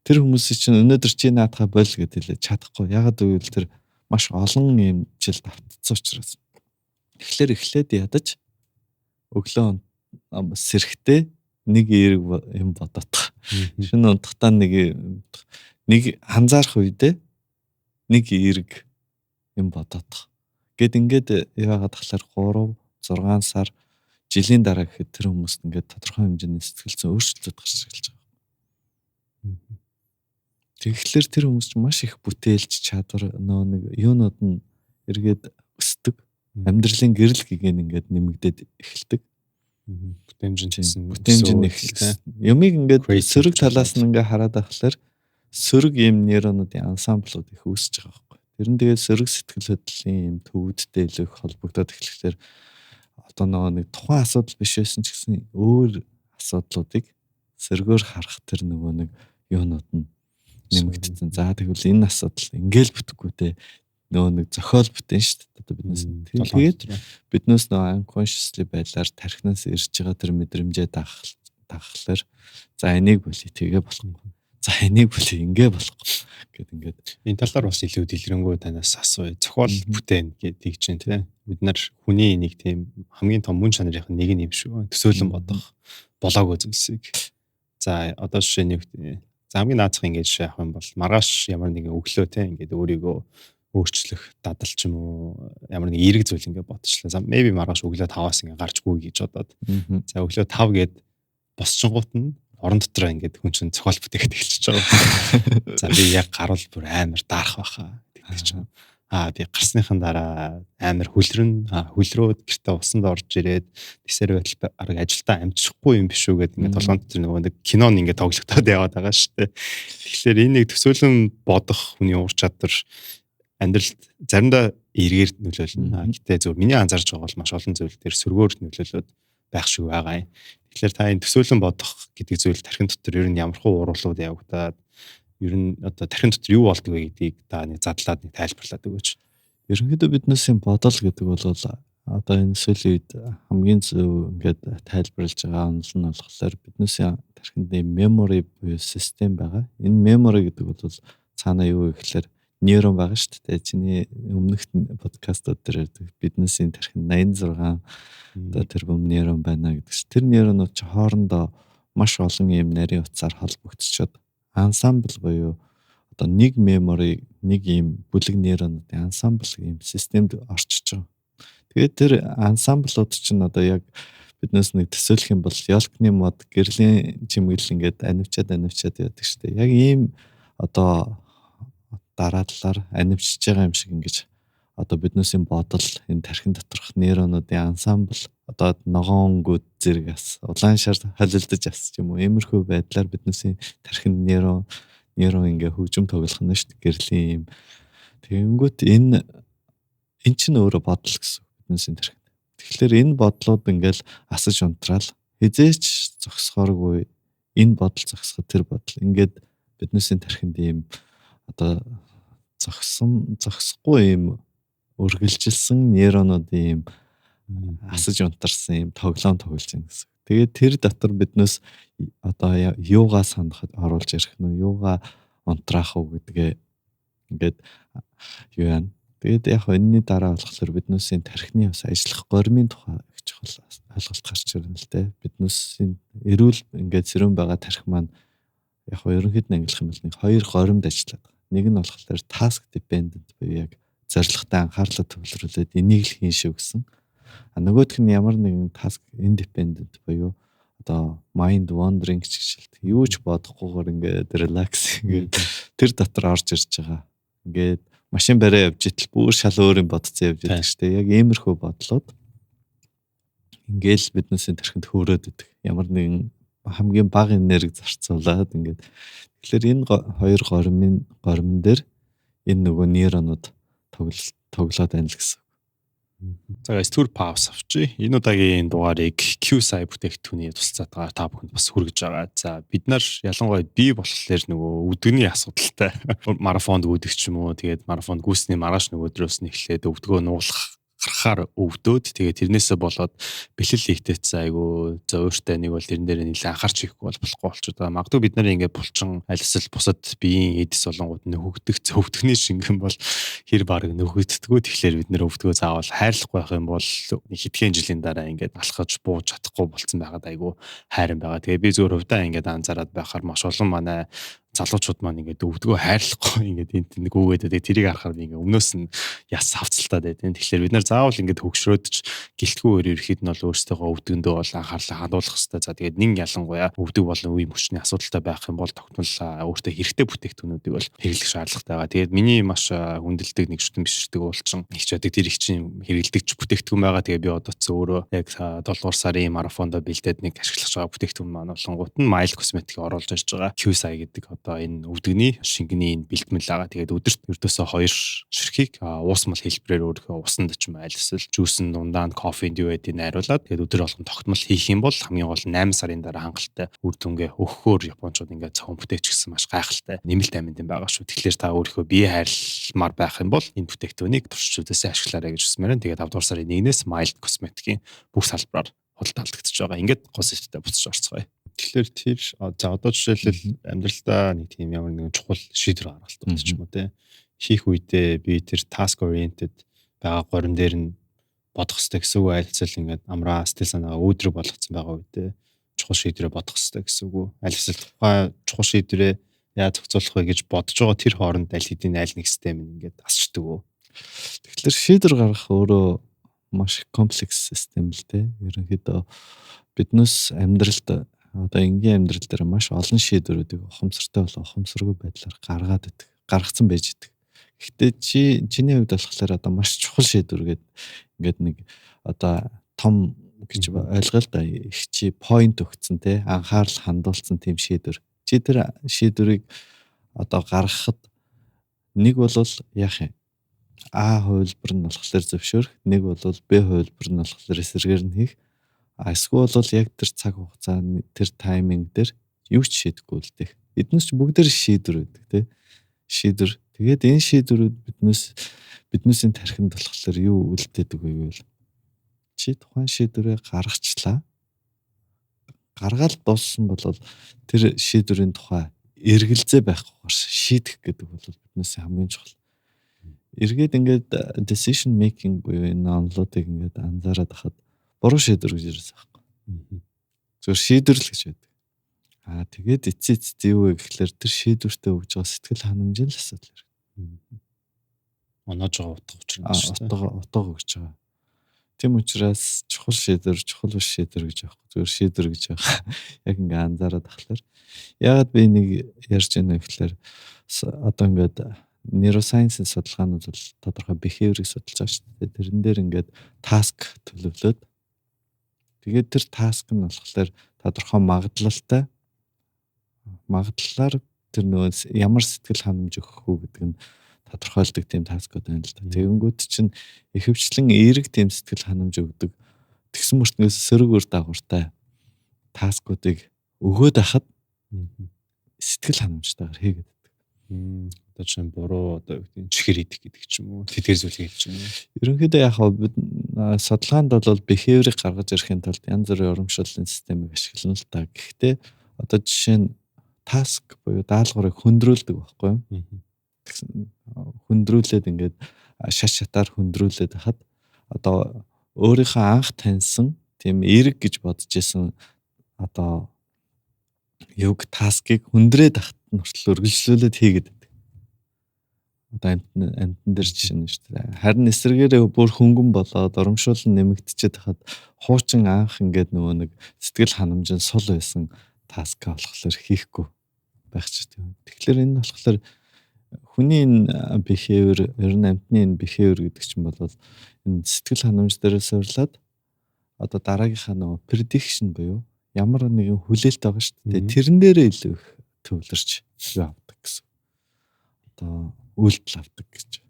тэр хүмүүсийн чинь өнөөдөр чи наадхаа бол гэдэг хэлээ чадахгүй. Ягаад гэвэл тэр маш олон юм жил давтцсан учраас. Тэгэхээр эхлээд ядаж өглөө сэрхтээ нэг эерэг юм бодоод шинэ унтахтаа нэг анзаарах үедээ нэг эерэг юм бодоод гэд ингээд яагаад тахлаар 3-6 сар жилийн дараа гэхэд тэр хүмүүст ингээд тодорхой хэмжээний сэтгэл зүйн өөрчлөлтүүд гарч эхэлж байгаа. Тэгэхээр тэр хүмүүс ч маш их бүтээлч чадвар нэг юунууд нь эргээд өсдөг. Амьдралын гэрэл гэгээ ингээд нэмэгдээд эхэлдэг. Бүтээмжийн гэсэн бүтээмж нь их юмыг ингээд сөрөг талаас нь ингээд хараад байхлаар сөрөг ийм нейронуудын ансамблууд их үүсэж байгаа байхгүй. Тэр нь тэгээд сөрөг сэтгэл хөдлөлийн ийм төвөдтэй илүү их холбогдоод эхлэхээр одоо нэг тухайн асуудал биш байсан ч гэсэн өөр асуудлуудыг сөргөөр харах тэр нэг юунууд нь нэмэгдсэн. За тэгвэл энэ асуудал ингээл бүтэхгүй те нэг зохиол бүтээн шүү дээ. Одоо биднээс тэгээд биднээс unconsciously байдлаар тархинаас ирж байгаа тэр мэдрэмжээ дагахлаар за энийг болий тэгээ болохгүй. За энийг болий ингээ болохгүй гэд ингээд энэ талаар бас илүү дэлгэрэнгүй танаас асууя. Зохиол бүтээн гэдэг чинь тийм бид нар хүний нэг тийм хамгийн том мөн чанарын нэг нь юм шүү. Төсөөлөн бодох болоогүй зүйлсийг. За одоо жишээ нэг за хамгийн наацх ингээд жишээ авах юм бол маргааш ямар нэгэн өглөө тийм ингээд өөрийгөө өөрчлөх дадал ч юм уу ямар нэг эерэг зүйл ингээд бодчихлаа. За maybe маргааш өглөө 5-аас ингээд гарчгүй гэж бодоод. За өглөө 5 гээд босчингууд нь орон дотроо ингээд хүн чинь зохиол бүтээхэд эхэлчихэж байгаа. За би яг гарвал бүр амар даарах байхаа гэдэг чинь. Би гарсныхан дараа амар хөлрөөд гэртээ усанд орж ирээд тэсэр байтал арга ажилдаа амжихгүй юм биш үү гэдэг ингээд толгойд тэр нэг кинон ингээд тоглогдоод яваад байгаа шүү дээ. Тэгэхээр энэ нэг төсөөлөн бодох хүний ур чадвар амьдралд заримдаа эргээр нөлөөлнө. Гэтэ зөв миний анзаарч байгаа бол маш олон зүйл дээр сөргөөр нөлөөлөд байх шиг байгаа юм. Тэгэхээр та энэ төсөөлөн бодох гэдэг зүйл тархин дотор ер нь ямархуу уруулууд явагдаад ер нь одоо тархин дотор юу болдог вэ гэдгийг та нэг задлаад нэг тайлбарлаад өгөөч. Ерөнхийдөө биднээс бодол гэдэг бол одоо энэ сүүлийн үед хамгийн зөв ингээд тайлбарлаж байгаа онол нь болохоор биднээс тархинд memory буюу систем байгаа. Энэ memory гэдэг бол цаана юу гэхээр нейрон байгаа шүү дээ. Чиний өмнөх подкастууд дээр биднээс тархинд 86 одоо тэрбум нейрон байна гэдэг чинь тэр нейронууд ч хоорондоо маш олон юм нарийн утсаар холбогдчиход ансамбл буюу одоо нэг memory нэг юм бүлэг нейронуудын ансамбл юм системд орчиж байгаа. Тэгээд тэр ансамблууд чинь одоо яг биднээс нэг төсөөлөх юм бол Yolkны мод гэрлийн чимэглэл ингээд анивчаад яадаг шүү дээ. Яг ийм одоо дараалалаар анивчж байгаа юм шиг ингэж одоо биднээс бодол энэ тархин доторх нейронуудын ансамбл одоо ногоонгууд зэрэг ас улаан шар холилдож ас ч юм уу иймэрхүү байдлаар биднээс тархин нейрон ингээ хөгжим тоглох нь шүү дээ гэрлийн юм. Тэгэнгүүт энэ чинь өөрөө бодол гэсэн биднээс тархин. Тэгэхээр энэ бодлууд ингээл асаж унтраал хизээч зогсохооргүй энэ бодол зогсоход тэр бодол ингээд биднээс тархинд ийм одоо зогсохгүй юм үргэлжилсэн нейронуудын юм асаж унтарсан юм тоглоом тоглож байна гэсэн. Тэгээд тэр дотор биднээс одоо юугаа санахад оруулж ирэх нь юугаа унтраах уу гэдгээ ингээд юу яана. Тэгээд яг энэний дараа болохоор биднээс тархины бас ажиллах гормын тухай их чухал ойлголт гарч ирнэ л дээ. Биднээс эрүүл ингээд сэрүүн байгаа тархи маань яг ерөнхийд нь ангилах юм бол нэг хоёр горимд ажилладаг. Нэг нь болохоор task dependent буюу яг зорилготой анхаарлаа төвлөрүүлээд энийг л хийн шүү гэсэн. Нөгөөх нь ямар нэгэн task independent буюу одоо mind wandering гэж хэлдэг. Юу ч бодохгүйгээр ингээд relax ингээд тэр дотор орж ирж байгаа. Ингээд машин бариа явж итэл бүр шал өөр юм бодцсон явж байдаг шүү дээ. Яг иймэрхүү бодлоод ингээл биднээс тархинд хөөрөөд идэг. Ямар нэгэн хамгийн бага энерги зарцуулаад ингээд тэгэхээр энэ хоёр гормон дээр энэ нөгөө нейронууд тоглоод байна л гэсэн. За стүр пауз авчи. Энэ удаагийн дугаарыг QSI бүтээгдэхүүний тусцаатаар та бүхэнд бас хүргэж байгаа. За бид нар ялангуяа бие болохоор нөгөө өвдөгний асуудалтай марафонд үүдэх ч юм уу. Тэгээд марафонд гүйсний маргааш нөгөө өдрөөс нь эхлээд өвдгөө нуулах гарахаар өвдөөд тэгээд тэрнээсээ болоод бэлэл хийхтэйц айгу зөөртэй нэг бол тэрэн дээр нэлээд анхаарч ихгүй болохгүй болчиход байгаа. Магадгүй бид нар ингээд булчин альсэл бусад биеийн эдис болонгууд нөхөгдөх өвдөгний шингэн бол хэр баг нөхөгддгүү. Тэгэхээр бид нэр өвдгөө заавал хайрлахгүй байх юм бол хэдхэн жилийн дараа ингээд алхаж бууж чадахгүй болцсон байгаад айгу хайран байгаа. Тэгээд би зөвөр хувьдаа ингээд анзаараад байхаар маш олон манай залуучууд маань ингээд өвдгөө хайрлахгүй ингээд энд нэг үгээд тэрийг харахаар би ингээд өмнөөс нь яс хавцалтаад байдیں۔ Тэгэхээр бид нар заавал ингээд хөгшрөөдч гэлтгүүгээр ерөөхдөө нь бол өөрсдөө өвдгөндөө бол анхаарлаа хандуулах хэрэгтэй. За тэгээд нэг ялангуяа өвдөг болон үе мөчний асуудалтай байх юм бол тогтмол өөртөө хэрэгтэй бүтээгдэхүүнүүдийг бол хэрэглэх шаардлагатай байгаа. Тэгээд миний маш хүндэлдэг нэг шүтэн биширдэг уулчин хичээдэг тэр их чинь хэрэглэдэг бүтээгдэхүүн байгаа. Тэгээд би одоо ч өөрөө яг 7 дугаар сарын марафонд бэлдээд нэг ашиглаж байгаа бүтээгдэхүүн маань болонгууд нь Mild Cosmetics оруулж ирж байгаа QSI гэдэг одоо энэ өвдөгний шингэний энэ бэлтгэл байгаа. Тэгээд өдөрт ердөөсөө 2 ширхгийг уус мал хэлбэрээр өөрийнхөө усанд ч юм айл эсвэл жүүсэн дундаа кофенд юу байдгийг найруулад тэгээд өдөр болгон тогтмол хийх юм бол хамгийн гол 8 сарын дараа хангалттай үр дүнгээ өгөхөөр японочууд ингээд цохон бүтээч гэсэн маш гайхалтай нэмэлт аминд байгаа шүү. Тэгэхээр та өөрийнхөө бие хайрламар байх юм бол энэ бүтээгдэхүүнийг туршилтуудаас ашиглаарай гэж хүсмээр байна. Тэгээд 5 дугаар сарын 1-ээс Mild Cosmetics-ийн бүх салбараар худалдаалагдчихж байгаа. Ингээд гол сэдвтэй буцаж орцгоё. Тэгэхээр тэр за одоо жишээлбэл амьдралдаа нэг тийм ямар нэгэн чухал шийдвэр гаргалтууд ч юм уу те хийх үедээ би тэр task oriented байгаа горим дээр нь бодох хэрэгтэй гэсэн үг айлцал ингээд амраа сэтгэл санаагаа өөдрөг болгоцсон байгаа үедээ чухал шийдвэрээ бодох хэрэгтэй гэсэн үг. Айлцал тухай чухал шийдвэрээ яаж зохицуулах вэ гэж бодож байгаа тэр хооронд аль хэдийн аль нэг систем нь ингээд асчдаг уу. Тэгэхээр шийдвэр гаргах өөрөө маш комплекс систем л те. Ерөнхийдөө биднээс амьдралд одоо энгийн амьдрал дээр маш олон шийдвэрүүдийг ухамсартай болон ухамсаргүй байдлаар гаргаад идэг, гаргацсан байж идэг. Гэхдээ чиний хувьд болохоор одоо маш чухал шийдвэр гэдэг ингээд нэг одоо том гэж ойлгоо л да. Их чи point өгцөн те анхаарал хандуулсан тийм шийдвэр. Чи тэр шийдвэрийг одоо гаргахад нэг бол яах юм? А хувилбар нь болохоор зөвшөөрөх, нэг бол Б хувилбар нь болохоор эсрэгээр нь хийх. Эсвэл бол яг тэр цаг хугацааны тэр тайминг дээр юу ч шийдэхгүй л дээ. Эднээс ч бүгдээр шийдвэр үүдэг тий. Шийдвэр. Тэгээд энэ шийдвэрүүд биднээсийн тархинд болохоор юу үлдээдэг вэ гэвэл чи тухайн шийдвэрээ гаргачлаа. Гаргаад дууссан бол тэр шийдвэрийн тухай эргэлзээ байхгүйгээр шийдэх гэдэг бол биднээс хамгийн чухал. Эргээд ингээд decision making буюу энэ онолоодыг ингээд анзаараад хахад буруу шийдвэр гэж ярьсан байхгүй. Зөвхөн шийдвэрлэл гэж байдаг. Тэгээд эцэц юу вэ гэхлээр тэр шийдвэртээ өгж байгаа сэтгэл ханамжийн л асуудал хэрэг. Оноож байгаа утга учир нь шүү дээ. Утга өгж байгаа. Тийм учраас чухал шийдвэр, чухал биш шийдвэр гэж байхгүй. Зөвхөн шийдвэр гэж байгаа. Яг ингээ анзаараад тахлаар яагаад би нэг ярьж байна вэ гэхлээр одоо ингээд neuroscience судалгаанууд бол тодорхой behavior-ыг судалж байгаа шүү дээ. Тэрэн дээр ингээд task төлөвлөөд тэгээд тэр task нь болохоор тодорхой магадлалаар тэр нөгөө ямар сэтгэл ханамж өгөх үү гэдэг нь тодорхойлдог тийм таскууд байна л да. Тэгэнгүүт чинь ихэвчлэн эерэг тийм сэтгэл ханамж өгдөг тэгсэн мөртнөөс сөрөг үр дагавартай таскуудыг өгөөд ахад сэтгэл ханамжтайгаар хийгээд одоо чинь буруу одоо чихэр идэх гэдэг ч юм уу тэтгэр зүйл хэлж байна. Ерөнхийдөө яг бид судалгаанд бол behavior-ыг гаргаж ирэхин тулд янз бүрийн урамшууллын системийг ашиглана л та. Гэхдээ одоо жишээ нь task буюу даалгаврыг хөндрүүлдэг байхгүй юу? Хөндрүүлээд ингээд шат шатаар хөндрүүлээд хахад одоо өөрийнхөө анх таньсан тийм эерэг гэж бодож исэн одоо юг таскыг хөндрээд ахт нь хүртэл үргэлжлүүлээд хийгээд байдаг. Одоо амтан дээр жишээ нь шүү дээ. Харин эсрэгээрээ бүр хөнгөн болоод урамшуулал нэмэгдчихэд хахад хуучин анх ингээд нөгөө нэг сэтгэл ханамжин сул байсан таска болохоор хийхгүй байх ч тийм. Тэгэхээр энэ нь болохоор хүний энэ behavior, ер нь амтны энэ behavior гэдэг чинь бол энэ сэтгэл ханамж дээр суйрлаад одоо дараагийнхаа нөгөө prediction буюу ямар нэгэн хүлээлт байгаа шүү дээ. Тэрэн дээрээ илүү их төвлөрч явдаг гэсэн. Одоо үйлдэл авдаг гэж.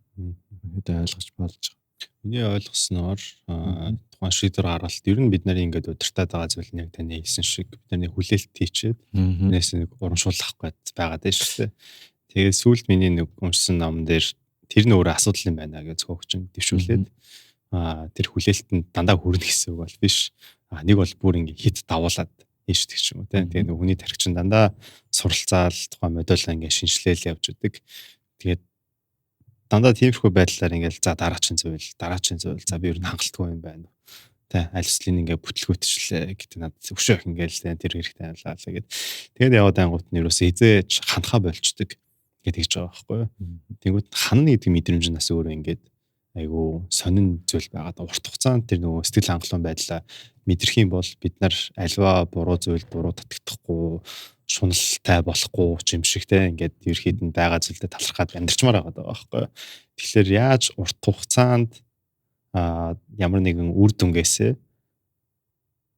Ингээд ойлгож болж байгаа. Миний ойлгосноор тухайн шийдвэр гаргалт ер нь бид нарын ингээд удиртаад байгаа зүйл нь яг таны хэлсэн шиг бидний хүлээлт хийчээд энэс нэг урамшуулах гээд байгаа дээ шүү дээ. Тэгээд сүүлд миний нэг уншсан ном дээр тэр нь өөрөө асуудал юм байна гэж зөвхөн дэвшүүлээд тэр хүлээлтэнд дандаа хүрнэ гэсэн үг бол биш. Нэг бол бүр ингээд хит давуулаад хийшдэг ч юм уу тийм. Тэгээд хүний тархи чинь дандаа суралцаал тухайн модулаа ингээд шинжилээл явж идэг. Тэгээд дандаа тиймэрхүү байдлаар ингээд за дараагийн зүйл за би ер нь хангалтгүй юм байна. Тэ аль хэслийн ингээ бүтлгүүтчлээ гэдэг надад өшөөх ингээл тэр хэрэгтэй байлаа гэд. Тэгээд яваад ангууд нь ерөөсөө хизээж ханахаа болчдөг гэдэг ч байгаа байхгүй юу. Тэнгүүд ханна гэдэг мэдрэмж нь бас өөрөө ингээд айгу сонин зүйл байгаад урт хугацаанд тэр нөгөө сэтгэл хангалуун байдлаа мэдрэх юм бол бид нар альва буруу зүйл буруу татагдахгүй шуналтай болохгүй юм шиг те ингээд ерөөхдөө нь байгаа зүйлдээ талархаад амьдрчмаар байгаа байхгүй юу. Тэгэхээр яаж урт хугацаанд ямар нэгэн үр дүнгээсээ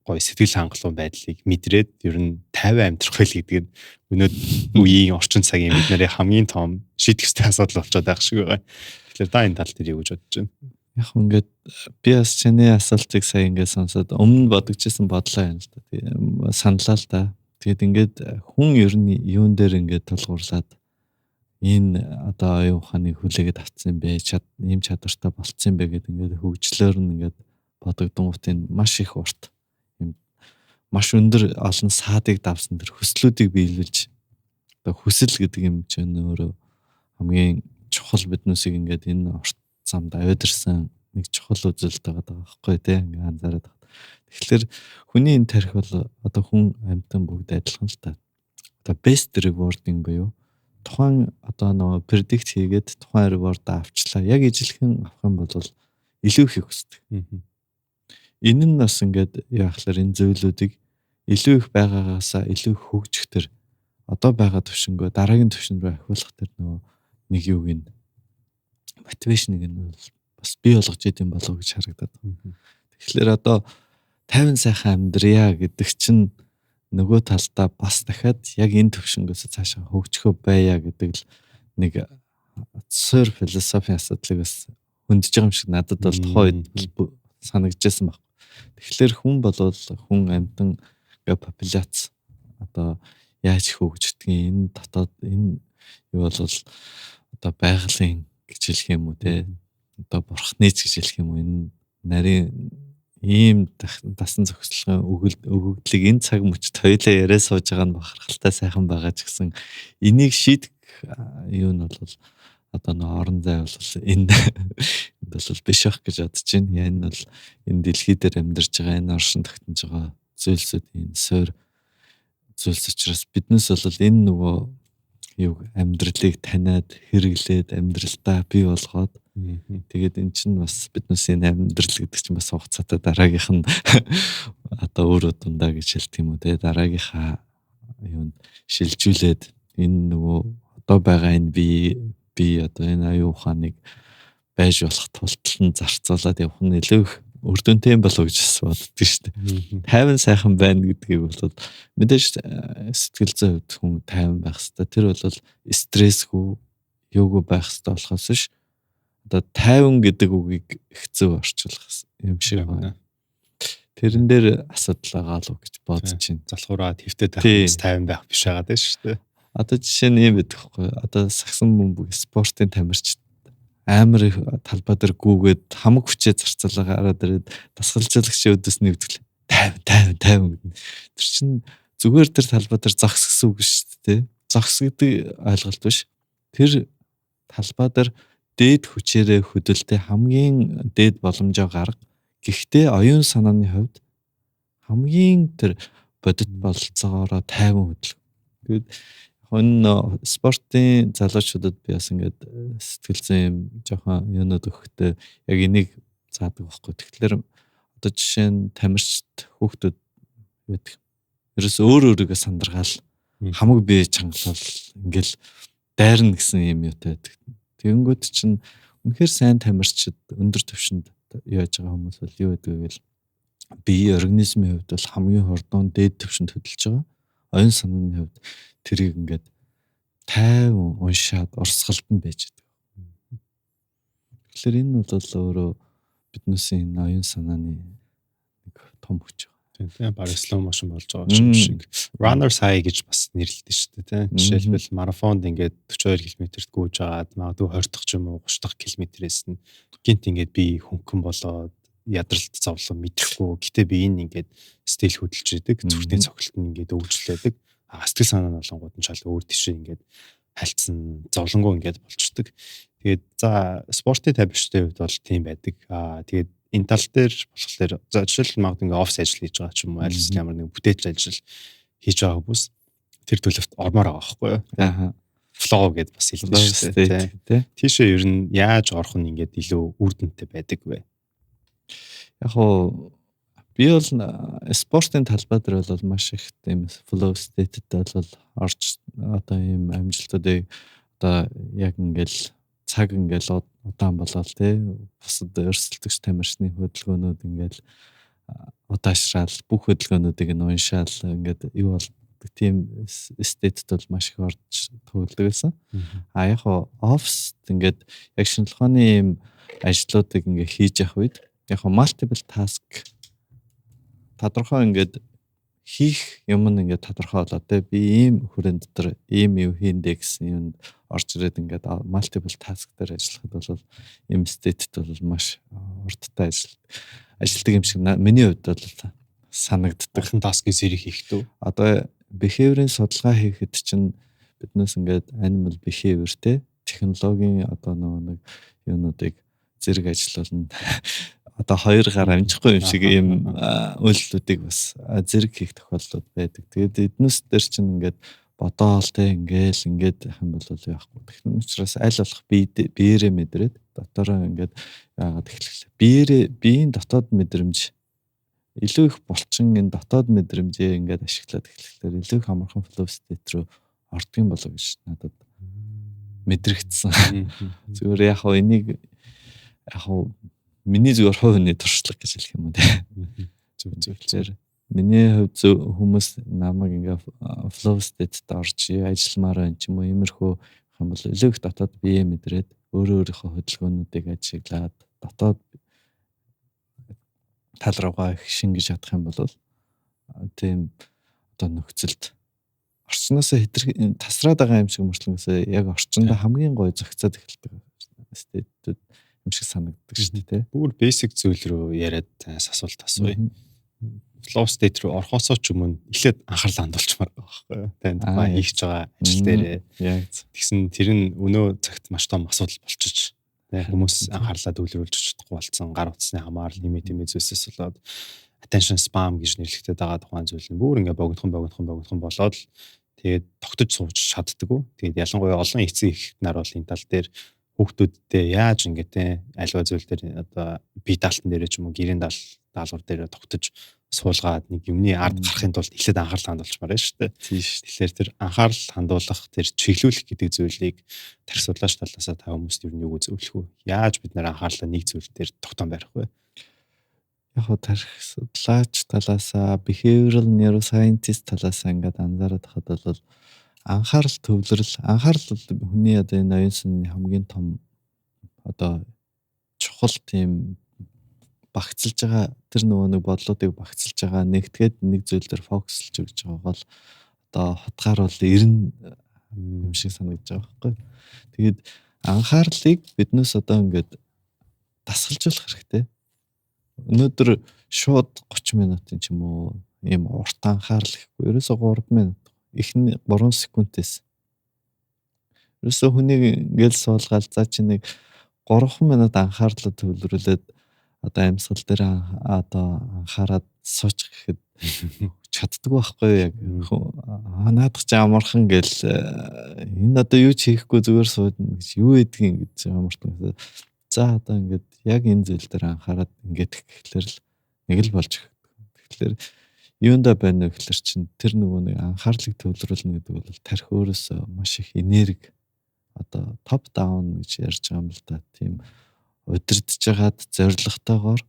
гой сэтгэл хангалуун байдлыг мэдрээд ер нь 50 амьдрах байл гэдэг нь өнөөдөр үеийн орчин цагийн бид нарын хамгийн том шийдэх ёстой асуудал болчиход байгаа шиг байгаа. Тэгэхээр та энэ тал дээр юу гэж бодож байна? Яг ингээд би бас чиний асуултыг сая ингээд сонсоод өмнө бодогчсэн бодлоо юм л да. Тэгээ саналаа л да. Тэгээд ингээд хүн ер нь юун дээр ингээд тулгуурлаад энэ одоо оюун ухааны хүлээгээд авцсан бэ? Ийм чадвартай болцсон бэ гэдэг ингээд хөгжлөөр нь ингээд бодогдонгуудын маш их урт юм маш өндөр олон саадыг давсан тэр хүслүүдийг биелүүлж одоо хүсэл гэдэг юм чинь өөрөө хамгийн чухал биднээсийг ингээд энэ урт замд аваадэрсэн нэг чухал үзэлт байгаа байхгүй тий ингээд анзаараад байна. Тэгэхээр хүний энэ тарих бол одоо хүн амьтан бүгд адилхан л та. Одоо best rewarding буюу тухайн одоо нөгөө predict хийгээд тухайн reward авчлаа. Яг ижилхэн авах юм бол илүү их хүсдэг. Энэ нь бас ингээд яахлаар энэ зөвлөдүүдийг илүү их байгаагаасаа илүү их хөгжих төр одоо байгаа төвшнгөө дараагийн төвшин рүү ахиулах төр нөгөө нэг юуг нь мотивашныг нь бас бий болгож идэм болов гэж харагдаад. Тэгэхээр одоо 50 сайхан амьдрья гэдэг чинь нөгөө талдаа бас дахиад яг энэ төвшнгөөс цаашаа хөгжихөө байя гэдэг л нэг суур философи асуудлыг бас хөндөж байгаа юм шиг надад бол тухайн үед санагдчихсан баг. Тэгэхээр хүн болвол хүн амьтан популяц одоо яаж хөгждгийг энэ дотоод энэ юу бол одоо байгалийн гэж хэлэх юм уу те одоо бурхнийч гэж хэлэх юм уу энэ нарийн ийм дасан зохицлогын өгөгдлийг энэ цаг мөчид хоёлаа яриа сууж байгаа нь бахархалтай сайхан байгаа ч гэсэн энийг шийдэх юу нь бол одоо н орон зай бол энэ бол биш ах гэж бодож байна. Энэ бол энэ дэлхий дээр амьдарч байгаа энэ оршин тогтнож байгаа зүйлсүүд энэ суур зүйлс учраас биднээс бол энэ нөгөө юу амьдралыг таниад хэрэглээд амьдралдаа бий болгоод тэгээд эн чинь бас биднээс энэ амьдрал гэдэг чинь бас хугацаатай дараагийнх нь одоо өөрөө дундаа гэж хэлт юм уу те дараагийнхаа юунд шилжүүлээд энэ нөгөө одоо байгаа энэ би одоо энэ аюу ухааныг байж болох тултал нь зарцуулаад явах нь илүү их үр дүнтэй юм болов гэж боддог шүү дээ. 50 сайхан байна гэдгийг бол мэдээж сэтгэл зүйн хувьд хүн 50 байх хэрэгтэй. Тэр бол стрессгүй юугүй байх хэрэгтэй болохоос ш. Одоо 50 гэдэг үгийг хэцүү орчуулах юм шиг байна. Тэрэн дээр асуудал байгаа л гэж бодож байна. Залхуураад хэвтээд байх 50 байх биш байгаа дээ шүү дээ. Одоо жишээ нь юм байдаг хгүй. Одоо сагсан бөмбөг спортын тамирчид амар талбай дээр гүгээд хамаг хүчээ зарцуулаа гараад ирээд дасгалжуулагчийн өдөөс нэвдгэл 50 гэдэг. Тэр чинь зүгээр тэр талбай дээр зогс гэсэн үг шүү дээ. Зогс гэдэг ойлголт биш. Тэр талбай дээр дээд хүчээрээ хөдөлтэй хамгийн дээд боломжоо гарга. Гэхдээ оюун санааны хувьд хамгийн тэр бодит бололцоогоороо 50 хөдөлгөв. Тэгээд энэ спортын залуучуудад би бас ингээд сэтгэл зүйн жоохон юунод өгөхдөө яг энийг заадаг байхгүй. Тэгэхээр одоо жишээ нь тамирчид хүүхдүүд байдаг. Ерөөс өөрийгөө сандаргаал хамаг бие чангалал ингээл дайрна гэсэн юм юутай байдаг. Тэгэнгүүт чинь үнэхээр сайн тамирчид өндөр түвшинд яаж байгаа хүмүүс бол юу гэдэг вэ гээл бие организмын хувьд бол хамгийн хордон дээд түвшинд хөдөлж байгаа. Оюун санааны хувьд тэрийг ингээд 50 уншаад урсгалд нь байж байгаа. Тэгэхээр энэ бол өөрөө биднээс энэ оюун санааны нэг том хүч байгаа. Тийм баг slow motion болж байгаа шиг. Runner's high гэж бас нэрлэдэг шүү дээ, тийм. Жишээлбэл марафонд ингээд 42 км-т гүйж аваад магадгүй 20 дахь ч юм уу 30 дахь километрээс нь гинт ингээд би хөнгөн болоод ядралт зовлон мэдрэхгүй. Гэтэ би энэ ингээд стил хөдөлж идэг. Зүрхний цогцолт нь ингээд өвжлөөдөг. Сэтгэл санаа нь болонгууд нь шал өөр тийшээ ингээд хальцсан зовлонгоо ингээд болчдөг. Тэгээд за спортын тамирчдын хувьд бол тийм байдаг. Тэгээд энэ тал дээр болохоор за жишээлбэл магадгүй ингээ офис ажил хийж байгаа ч юм уу аль эсвэл ямар нэг бүтээч ажил хийж байгаа хүмүүс тэр төлөвт ормоор байгаа байхгүй юу? Аа. Flow гэдээ бас хэлдэг шүү дээ. Тэ. Тийшээ ер нь яаж орох нь ингээд илүү үр дүнтэй байдаг вэ? Яг уу би бол спортын талбай дээр бол маш их тийм flow state-д бол орж одоо ийм амжилтуудыг одоо яг ингээл цаг ингээл удаан болоод тий бусад өрсөлдөгч тамирчны хөдөлгөөнүүд ингээл удаашрал бүх хөдөлгөөнүүдийг нь уншаал ингээд юу бол тийм state-д бол маш их орж төвлөдөг байсан. А яг оффист ингээд яг шинжлэх ухааны ийм ажлуудыг ингээд хийж явах үед яг multiple task тодорхой ингээд хийх юм ингээд тодорхой болоо те би ийм хүрээнд дотор ийм юу хийндэ гэсэн юмд орж ирээд ингээд multiple task дээр ажиллахад бол ийм state-д бол маш урттай ажилтдаг юм шиг миний хувьд бол санагддаг. Олон таскыг зэрэг хийх дүү. Одоо behavior-ийн судалгаа хийхэд чинь биднээс ингээд animal behavior те технологийн одоо нэг юунуудыг зэрэг ажиллуулна. Одоо хоёр гар амжихгүй юм шиг ийм үйлдэлүүдийг бас зэрэг хийх тохиолдлууд байдаг. Тэгээд эднээс дээр чинь ингээд бодоол те ингээд юм бол яахгүй. Тэгэхээр учраас аль болох биеэрээ мэдрээд дотороо ингээд яагаад тэгэхээр биеийн дотоод мэдрэмж илүү их булчин энэ дотоод мэдрэмжээ ингээд ашиглаад эхлэхээр илүү их амархан flow state руу ордгийн болов гэж надад мэдрэгдсэн. Зүгээр яг энийг яг миний зүгээр хувийн туршлага гэж хэлэх юм уу те. Зөв. Миний хувьд хүмүүс намайг ингээ flow state-д орж ажилламаар байна ч юм уу иймэрхүү юм бол илүү их дотоод бие мэдрээд өөрийнхөө хөдөлгөөнүүдийг ажиглаад дотоод тал руугаа их шингэж чадах юм бол тийм одоо нөхцөлд орчноосоо тасраад байгаа юм шиг мөрчлөнгөөсөө яг орчиндөө хамгийн гоё зохицоод эхэлдэг state-д юм шиг санагддаг шүү дээ. Бүр basic зүйл рүү яриад асуулт асууя. Flow state руу орхосоо ч өмнө эхлээд анхаарлаа хандуулчмаар байгаа байхгүй юу? Танд хийж байгаа ажил дээрээ. Яг тэгсэн тэр нь өнөө цагт маш том асуудал болчих. Хүмүүс анхаарлаа төвлөрүүлж чадахгүй болсон, гар утасны хамаарал нэмээ зүйлсээс болоод attention spam гэж нэрлэгдээд байгаа тухайн зүйл нь бүр ингээ богинохон болоод тэгээд тогтож сууж чаддаггүй. Тэгээд ялангуяа олон эцэг их нар бол энэ тал дээр хүүхдүүдтэй яаж ингээд альва зүйл дээр одоо бие даалтан дээр ч юм уу гэрийн даалгавар дээр тогтож суулгаад нэг юмны ард гарахын тулд эхлээд анхаарал хандуулчмаар байна шүү дээ. Тийм шүү. Тэгэхээр тэр анхаарал хандуулах, тэр чиглүүлэх гэдэг зүйлийг тарих судлаач талаасаа та хүмүүст юу нэг зөвлөх үү? Яаж бид нэр анхаарлаа нэг зүйл дээр тогтоон барих вэ? Яг тарих судлаач талаасаа, behavioral neuroscientist талаасаа ингээд анзаараад хахад бол анхаарал бол хүний одоо энэ оюун санааны хамгийн том одоо чухал тийм багцлж байгаа тэр нэг бодлуудыг багцлж байгаа нэгтгээд нэг зүйл дээр фокуслж өгч байгаа бол одоо хотгаар бол 90 юм шиг санагдаж байгаа байхгүй. Тэгээд анхаарлыг биднээс одоо ингээд дасгалжуулах хэрэгтэй. Өнөөдөр шууд 30 минутын ч юм уу ийм урт анхаарал гэхгүй. Ерөөсө 3 минут эхний 3 секундээс ерөөсө хүнийг ингээл суулгаад за чи нэг 3 минут анхаарлаа төвлөрүүлээд одоо амьсгал дээр одоо анхаарад суучих гэхэд чаддаг байхгүй яг наадах чи амархан гэл энэ одоо юу ч хийхгүй зүгээр суудна гэж юу гэдгийг ингэж амархан за одоо ингээд яг энэ зүйл дээр анхаарад ингээд гэхлээр л нэг л болж тэгэхээр юунда байна вэ гэхэлэр чин тэр нөгөө нэг анхаарлыг төвлөрүүлнэ гэдэг бол тарих өөрөөсөө маш их энерги одоо топ даун гэж ярьж байгаа юм л да. Тийм удирдах жагаад зоригтойгоор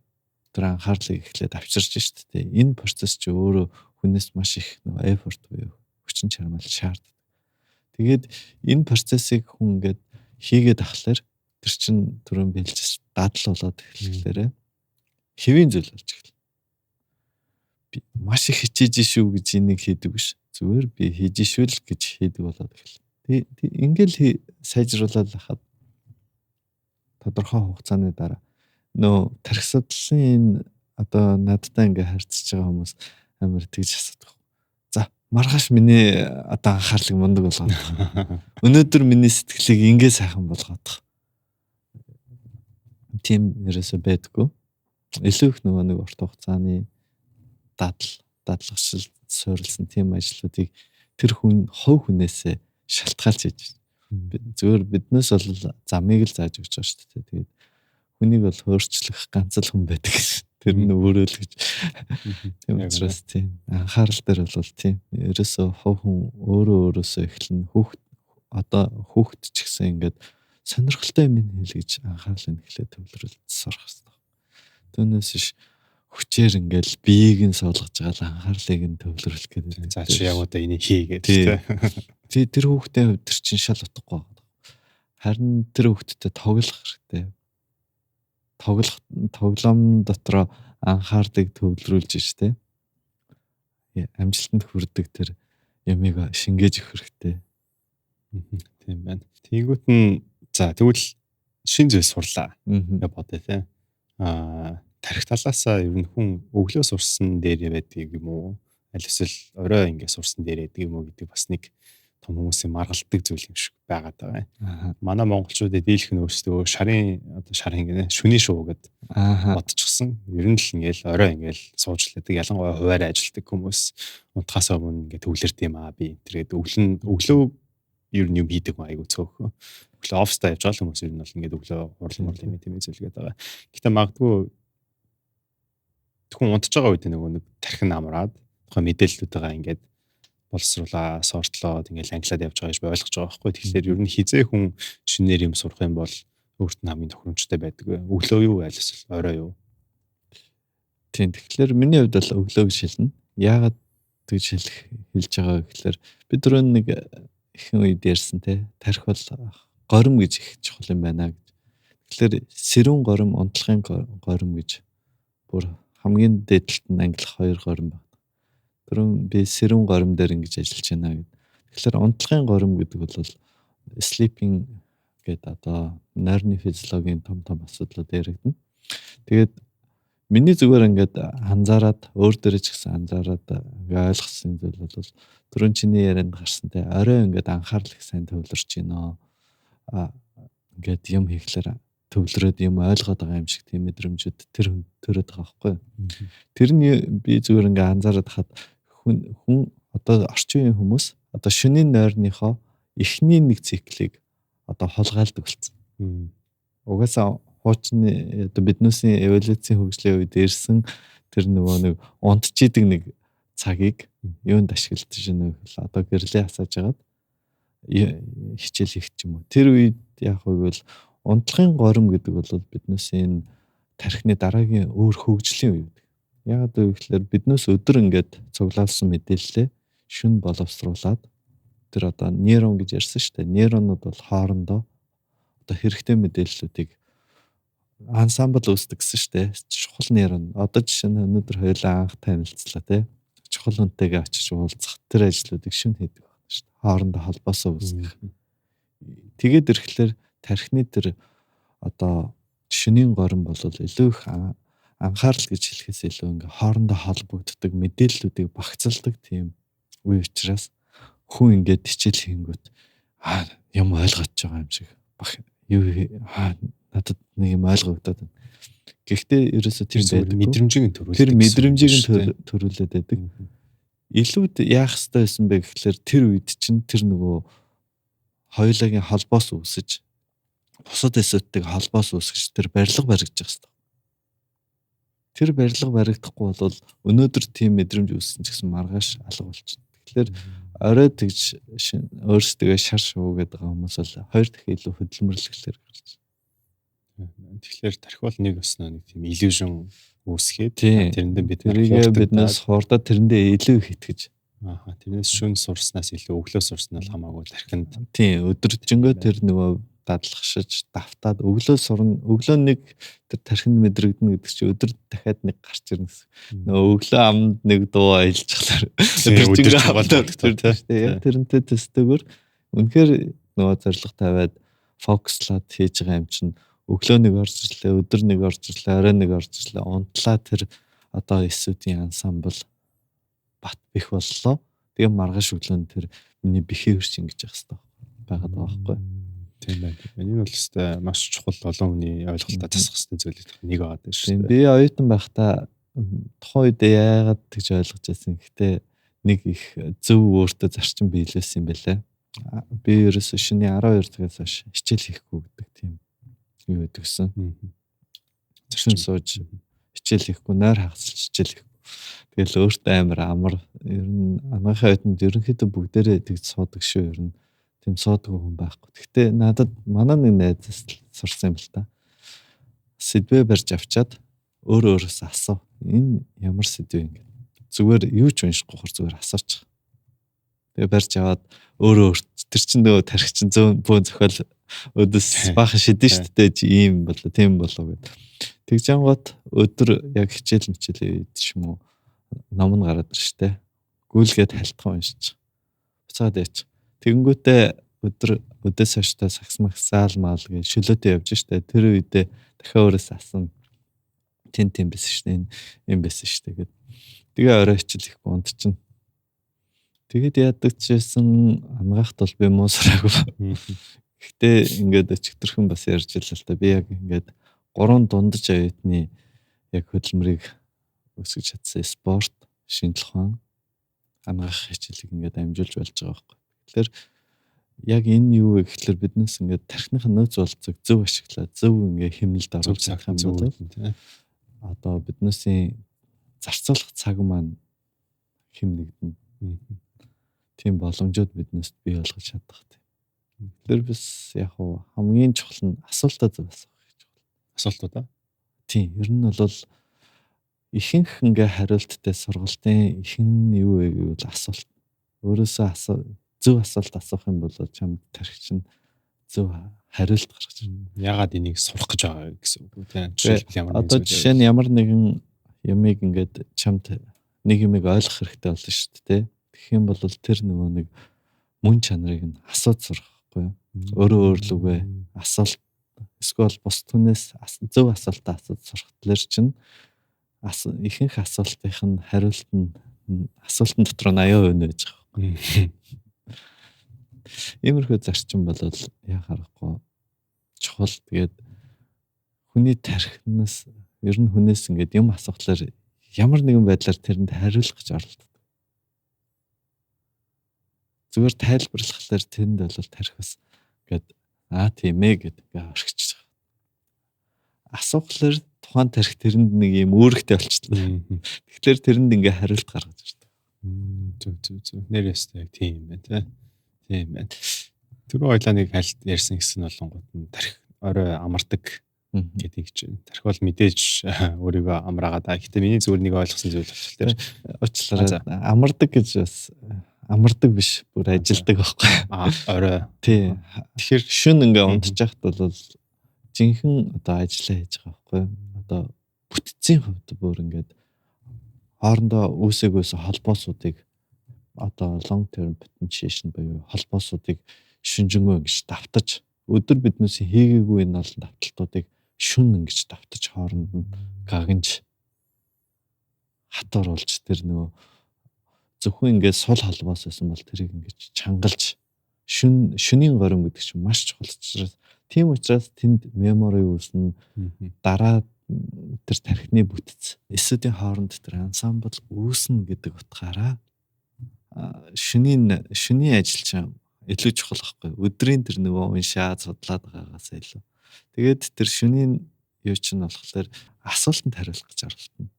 тэр анхаарлыг эхлээд авчирч штэ тий. Энэ процесс чи өөрөө хүнээс маш их нөгөө effort буюу хүчин чармаал шаарддаг. Тэгээд энэ процессыг хүн ингээд хийгээд ахлаар тэр чин түрүүн бэлжс дадал болоод эхлэхээр хэвийн зүйл болж эхэлнэ. Би маш их хичээж шүү гэж энийг хийдэг биш. Зүгээр би хийж шүү л гэж хийдэг болоод эхэлнэ. Ингээл сайжруулаад хахад тодорхой хугацааны дараа нөө тарих судлалын одоо надтай ингээ харьцаж байгаа хүмүүс амар тэгж асуудаг. За маргааш миний одоо анхаарлыг мундаг болгоод. Өнөөдөр миний сэтгэлийг ингээ сайхан болгоод. Тийм ерөөсөө байдаггүй. илүү их нөгөө нэг урт хугацааны дадлагшил суурилсан тийм ажлуудыг тэр хүн хов хүнээсээ шалтгаалж хийж байна. Зүгээр биднээс бол замыг л зааж өгч байгаа шүү дээ. Тэгээд хүнийг бол хөөрчлөх ганц л хүн байдаг гэсэн. Тэр нь өөрөө л гэж. Тийм учраас тийм анхаарал дээр бол тийм. Ерөөсөө хов хүн өөрөөсөө эхлэн хүүхэд ч гэсэн ингээд сонирхолтой юм хэл гэж анхаарлаа эхлээд төвлөрүүлж сурах хэрэгтэй. Түүнээс ш хүчээр ингээл биеийг нь суулгаж байгаа л анхаарлыг нь төвлөрүүлэх гэдэг. За чи яг одоо энийг хийгээд тий. Тэр хүүхдийн хувьд тэр чинь шал утгагүй байна. Харин тэр хүүхдтэй тоглох хэрэгтэй. Тоглоом дотор анхаарлыг төвлөрүүлж штэ. Амжилтанд хүрдэг тэр ямиг шингээж өгөх хэрэгтэй. Тийм байна. Тэнгүүт нь за тэгвэл шин зүйл сурлаа гэж бодъё те. Тарих талаасаа ер нь хүн өглөө сурсан дээр байдаг юм уу? Аль эсвэл орой ингээд сурсан дээр байдаг юм уу гэдэг бас нэг том хүмүүсийн маргалдаг зүйл юм шиг байгаад байгаа юм. Манай монголчуудад дийлэх нь өөрсдөө шарын гэнэ шүний шуу гэд бодчихсон. Ер нь л ингээл орой ингээл сууж лээдэг. Ялангуяа хуваарь ажилладаг хүмүүс унтахаас өмнө ингээд төвлөрд юм аа би энэ тэгээд өглөө ер нь юм хийдэг айгу цөөхөн. Өглөө оффстаа явж байгаа хүмүүс ер нь бол ингээд өглөө урлал юм зүйлгээд байгаа. Гэхдээ магадгүй хүн унтж байгаа үед нөгөө нэг тархин амраад тухайн мэдээллүүдээ ингээд боловсруулаа, сортлоод ингээд англиад явж байгаа гэж ойлгож байгаа байхгүй. Тэгэхээр ер нь хизээ хүн шинээр юм сурах юм бол өөрт нь хамгийн тохиромжтой байдаг. Өглөө юу аль эсвэл орой юу? Тийм. Тэгэхээр миний хувьд бол өглөө гэж хэлнэ. Яагаад тэгж хэлж байгаа гэхээр бид түрүү нэг ихэнх үед ярьсан те. Тарих бол горим гэж их чухал юм байна гэж. Тэгэхээр сэрүүн горим, унтлагын горим гэж бүр хамгийн дээдлэлт нь ангилах 2 горим байна. Түрүүн би сэрүүн горим дээр ингэж ажиллаж байна гэдэг. Тэгэхээр унтлагын горим гэдэг бол sleeping гэдэг одоо нойрны физиологийн том асуудлууд яригдана. Тэгээд миний зүгээр ингээд анзаараад өөр дээрээ ч гэсэн анзаараад ингээ ойлгосон зүйл бол түрүүн чиний ярианд гарсантай орой ингээд анхаарал их сайн төвлөрч гинөө. Ингээд юм хийхлээр төвлөрөөд юм ойлгоод байгаа юм шиг тийм мэдрэмжүүд тэр төрөд байгаа байхгүй. Тэр нь би зүгээр ингээ анзаараад хаад хүн одоо орчин үеийн хүмүүс одоо шөнийн нойрныхоо эхний нэг циклийг одоо холгаалдаг болсон. Угаасаа хуучны одоо биднээсийн эволюцийн хөгжлийн үед ирсэн тэр нөгөө нэг унтчихийдэг нэг цагийг юунд ашигладаг юм бэ? Одоо гэрлээ хасааж агаад хичээл хийх юм уу. Тэр үед яг бол унтлагын горим гэдэг бол биднээсийн тархины дараагийн өөр хөгжлийн үе гэдэг. Яг гэвэл биднээс өдөр ингээд цуглаалсан мэдээлэлээ шүн боловсруулад тэр одоо нейрон гэж ярьсан шүү дээ. Нейронууд бол хоорондоо одоо хэрэгтэй мэдээллүүдийг ансамбл үүсдэг гэсэн шүү дээ. Чухал нейрон. Одоо жишээ нь өнөөдөр хоёулаа анх танилцлаа тий. Чухал үнтэйгээ очиж уулзах тэр ажлуудыг шүн хийдэг байна шүү дээ. Хоорондоо холбоосоо үүсгэх. Тэгээд ирэхлээр тархины тэр одоо шөнийн горим бол илүү их анхаарал гэж хэлэхээс илүү ингээ хоорондоо холбогддог мэдээллүүдийг багцалдаг тийм үе учраас хүн ингээд хичээл хийнгүүт юм ойлгож байгаа юм шиг надад нэг юм ойлгогдоод байна. Гэхдээ ерөөсө тийм байдаг. Мэдрэмжийг төрүүлдэг. Тэр мэдрэмжийг төрүүлээд байдаг. Илүүд яах ёстой байсан бэ гэхлээр тэр үед чинь тэр нөгөө хоёулагийн холбоос үүсэж бусад эсүүдтэйг холбоос үүсгэж тэр барилга баригдаж байгаа ёстой. Тэр барилга баригдахгүй бол өнөөдөр тийм мэдрэмж үүссэн ч гэсэн маргааш алга болчихно. Тэгэхээр орой тэгж өөрсдөө шар шуу гэдэг хүмүүс бол 2 дахин илүү хөдөлмөрлөхлөөр гарч байна. Тэгэхээр тарих бол нэг бас нэг тийм illusion үүсгээд тэрэндээ биднээс хурдаад тэрэндээ илүү их итгэж. Тэрнээс шүн сурснаас илүү өглөө сурсан нь хамаагүй тархинд. Тийм өдөржингөө тэр нөгөө дадлагшиж давтаад өглөө сурна. Өглөө нэг тэр тархинд мэдрэгдэнэ гэдэг чинь өдөр дахиад нэг гарч ирнэ гэсэн. Нөгөө өглөө амд нэг дуу аялжхлаар өдөржингөө хаваад тэрнтэй төстэйгээр үнэхээр нөгөө зориг тавиад фокуслаад хийж байгаа юм чинь өглөө нэг орж ирлээ, өдөр нэг орж ирлээ, орой нэг орж ирлээ. Унтлаа тэр одоо эсүүдийн ансамбл бат бэх боллоо. Тэгээ маргааш өглөө тэр миний бэхээ хөрч ингэж явах хэрэгтэй байгаад байгаа байхгүй. Тийм байна. Энэ бол өстой маш чухал олон хүний ойлголтоо засах хэрэгтэй зүйлүүд нэг байгаа шүү Тийм дээ. би оюутан байхдаа тухайн үед яагаад тэгж ойлгож байсан. Гэхдээ нэг их зөв өөртөө зарчим биелүүлсэн юм байлаа. Би ерөөсөө шөнийн 12 цагаас хойш хичээл хийхгүй гэдэг тийм юу гэдгсэн. Зарчим сууж хичээл хийхгүй, нойр хагасч хичээл хийхгүй. Тэгэл өөртөө амар ер нь анагаахын оюутанд ерөнхийдөө бүгдээрээ тэгж суудаг шүү ер нь. Тийм суудаг хүн байхгүй. Гэхдээ надад манай нэг найзаас сурсан юм л та. Сэдвээ барьж авчаад өөрөөс асуу. Энэ ямар сэдв юм бэ? Зүгээр юу ч уншихгүй хөр зүгээр асуучих. Тэгээ барьж аваад өөрөө тэр чин нөгөө тарих чин бөөн зохиол өдөс баахан шидэн штэ ийм болоо тийм болоо гэд. Тэгж ангууд өдөр яг хичээл мичээл ч юм уу ном нь гараад иржтэй. Гүйлгээд халтхан уншиж. Буцаад яач. Тэгэнгүүтээ өдөөс хойш сакс максаал маал гэж шөлөөтэй явж штэ. Тэр үедээ дахиад өөрөөс асууна. Тийм байсан штэ. Ийм байсан штэ гэд. Тэгээ орой хичээл ихгүй унтчихна. Тэгээд яадаг чийсэн ангаахт бол би муусраагүй. Гэхдээ ингээд өчигдөрхөн бас ярьж илээ л та. Би яг ингээд 3 дундаж оюутны яг хөдөлмөрийг өсгөж чадсан спорт, шинжлэх ухаан, ангаах хичээлийг ингээд амжуулж болж байгаа байхгүй. Тэгэхээр яг энэ юу вэ гэхэлэр биднээс ингээд тархиныхын нөөц болцог зөв ашиглаад зөв ингээд хэмнэлд оруулах юм бол одоо биднээсийн зарцуулах цаг маань хэмнэгдэнэ. Тийм боломжууд биднээс бий болгож чадах тийм. Тэр bis яг хамгийн чухал нь асуултаа зөв асуух гэж байна. Асуултуудаа. Тийм, ер нь бол ихэнх ингээ хариулттай сургалтын ихэнх юу вэ гэвэл асуулт. Өөрөөсөө зөв асуулт асуух юм бол чамд тархич нь зөв хариулт гаргаж ирнэ. Ягаад энийг сурах гэж байгаа гэсэн үг тийм. Жишээлбэл ямар нэгэн одоо жишээ нь ямар нэгэн ямиг ингээд чамд нэг юмыг ойлгох хэрэгтэй болно шүү дээ. Тэгэх юм бол тэр нөгөө нэг мөн чанарыг нь асууж сурах байхгүй юу? Өөрөө өөрлөгөө асуулт эсвэл бус түнээс зөв асуултаа асууж сурах тэлэр чинь ихэнх асуултынх нь хариулт нь асуултын дотор 80% байж байгаа байхгүй. Иймэрхүү зарчим бол яа харахгүй чухал. Тэгээд хүний тархинаас ер нь хүнээс ингээд юм асуухлаар ямар нэгэн байдлаар тэрэнд хариулах гэж оролддог. Зүгээр тайлбарлахлаар тэрэнд бол тарих бас ингээд тийм ээ гэдэг орхиж байгаа. Асуухлаар тухайн тарих тэрэнд нэг юм үүрэгтэй болчихлоо. Тэгэхээр тэрэнд ингээ хариулт гаргаж ирдэг. Зүг. Нэрээстэй тийм юм байна тийм байна. Тэр ойлаа нэг хальт ярьсан гэсэн болонгууд нь тарих орой амардаг гэдэг чинь. Тарих бол мэдээж өөрийгөө амраагаад байгаа. Гэхдээ миний зүгээр нэг ойлгосон зүйл болчихлоо тэр. Уучлаарай. Амардаг гэж бас амардаг биш, бүр ажилдаг байхгүй. Орой. Тийм. Тэгэхээр шүн ингээ унтж яхад бол жинхэнэ одоо ажиллаа хийж байгаа байхгүй. Одоо бүтцийн хувьд бүр ингээд хоорондоо үүсээгөөс холбоосуудыг одоо long term potentiation буюу холбоосуудыг шинжэнгөө ингэж давтаж өдөр биднээс хийгээгүй энэ олон давталтуудыг шүн ингэж давтаж хооронд нь гагнж хатууруулж тэр нөгөө зөвхөн ингээд сул холбоос байсан бол тэрийг ингэж чангалж шөнийн горим гэдэг чинь маш чухал учраас тийм учраас тэнд мемори үүснэ дараа тэр тархины бүтц эсүүдийн хооронд тэр ансамбл үүснэ гэдэг утгаараа шөнийн ажил чинь илүү чухал байхгүй. Өдрийн тэр нөгөө уншаад судлаад байгаагаас илүү. Тэгээд тэр шөнийн юу чинь болохоор асуултанд хариулах гэж оролдоно.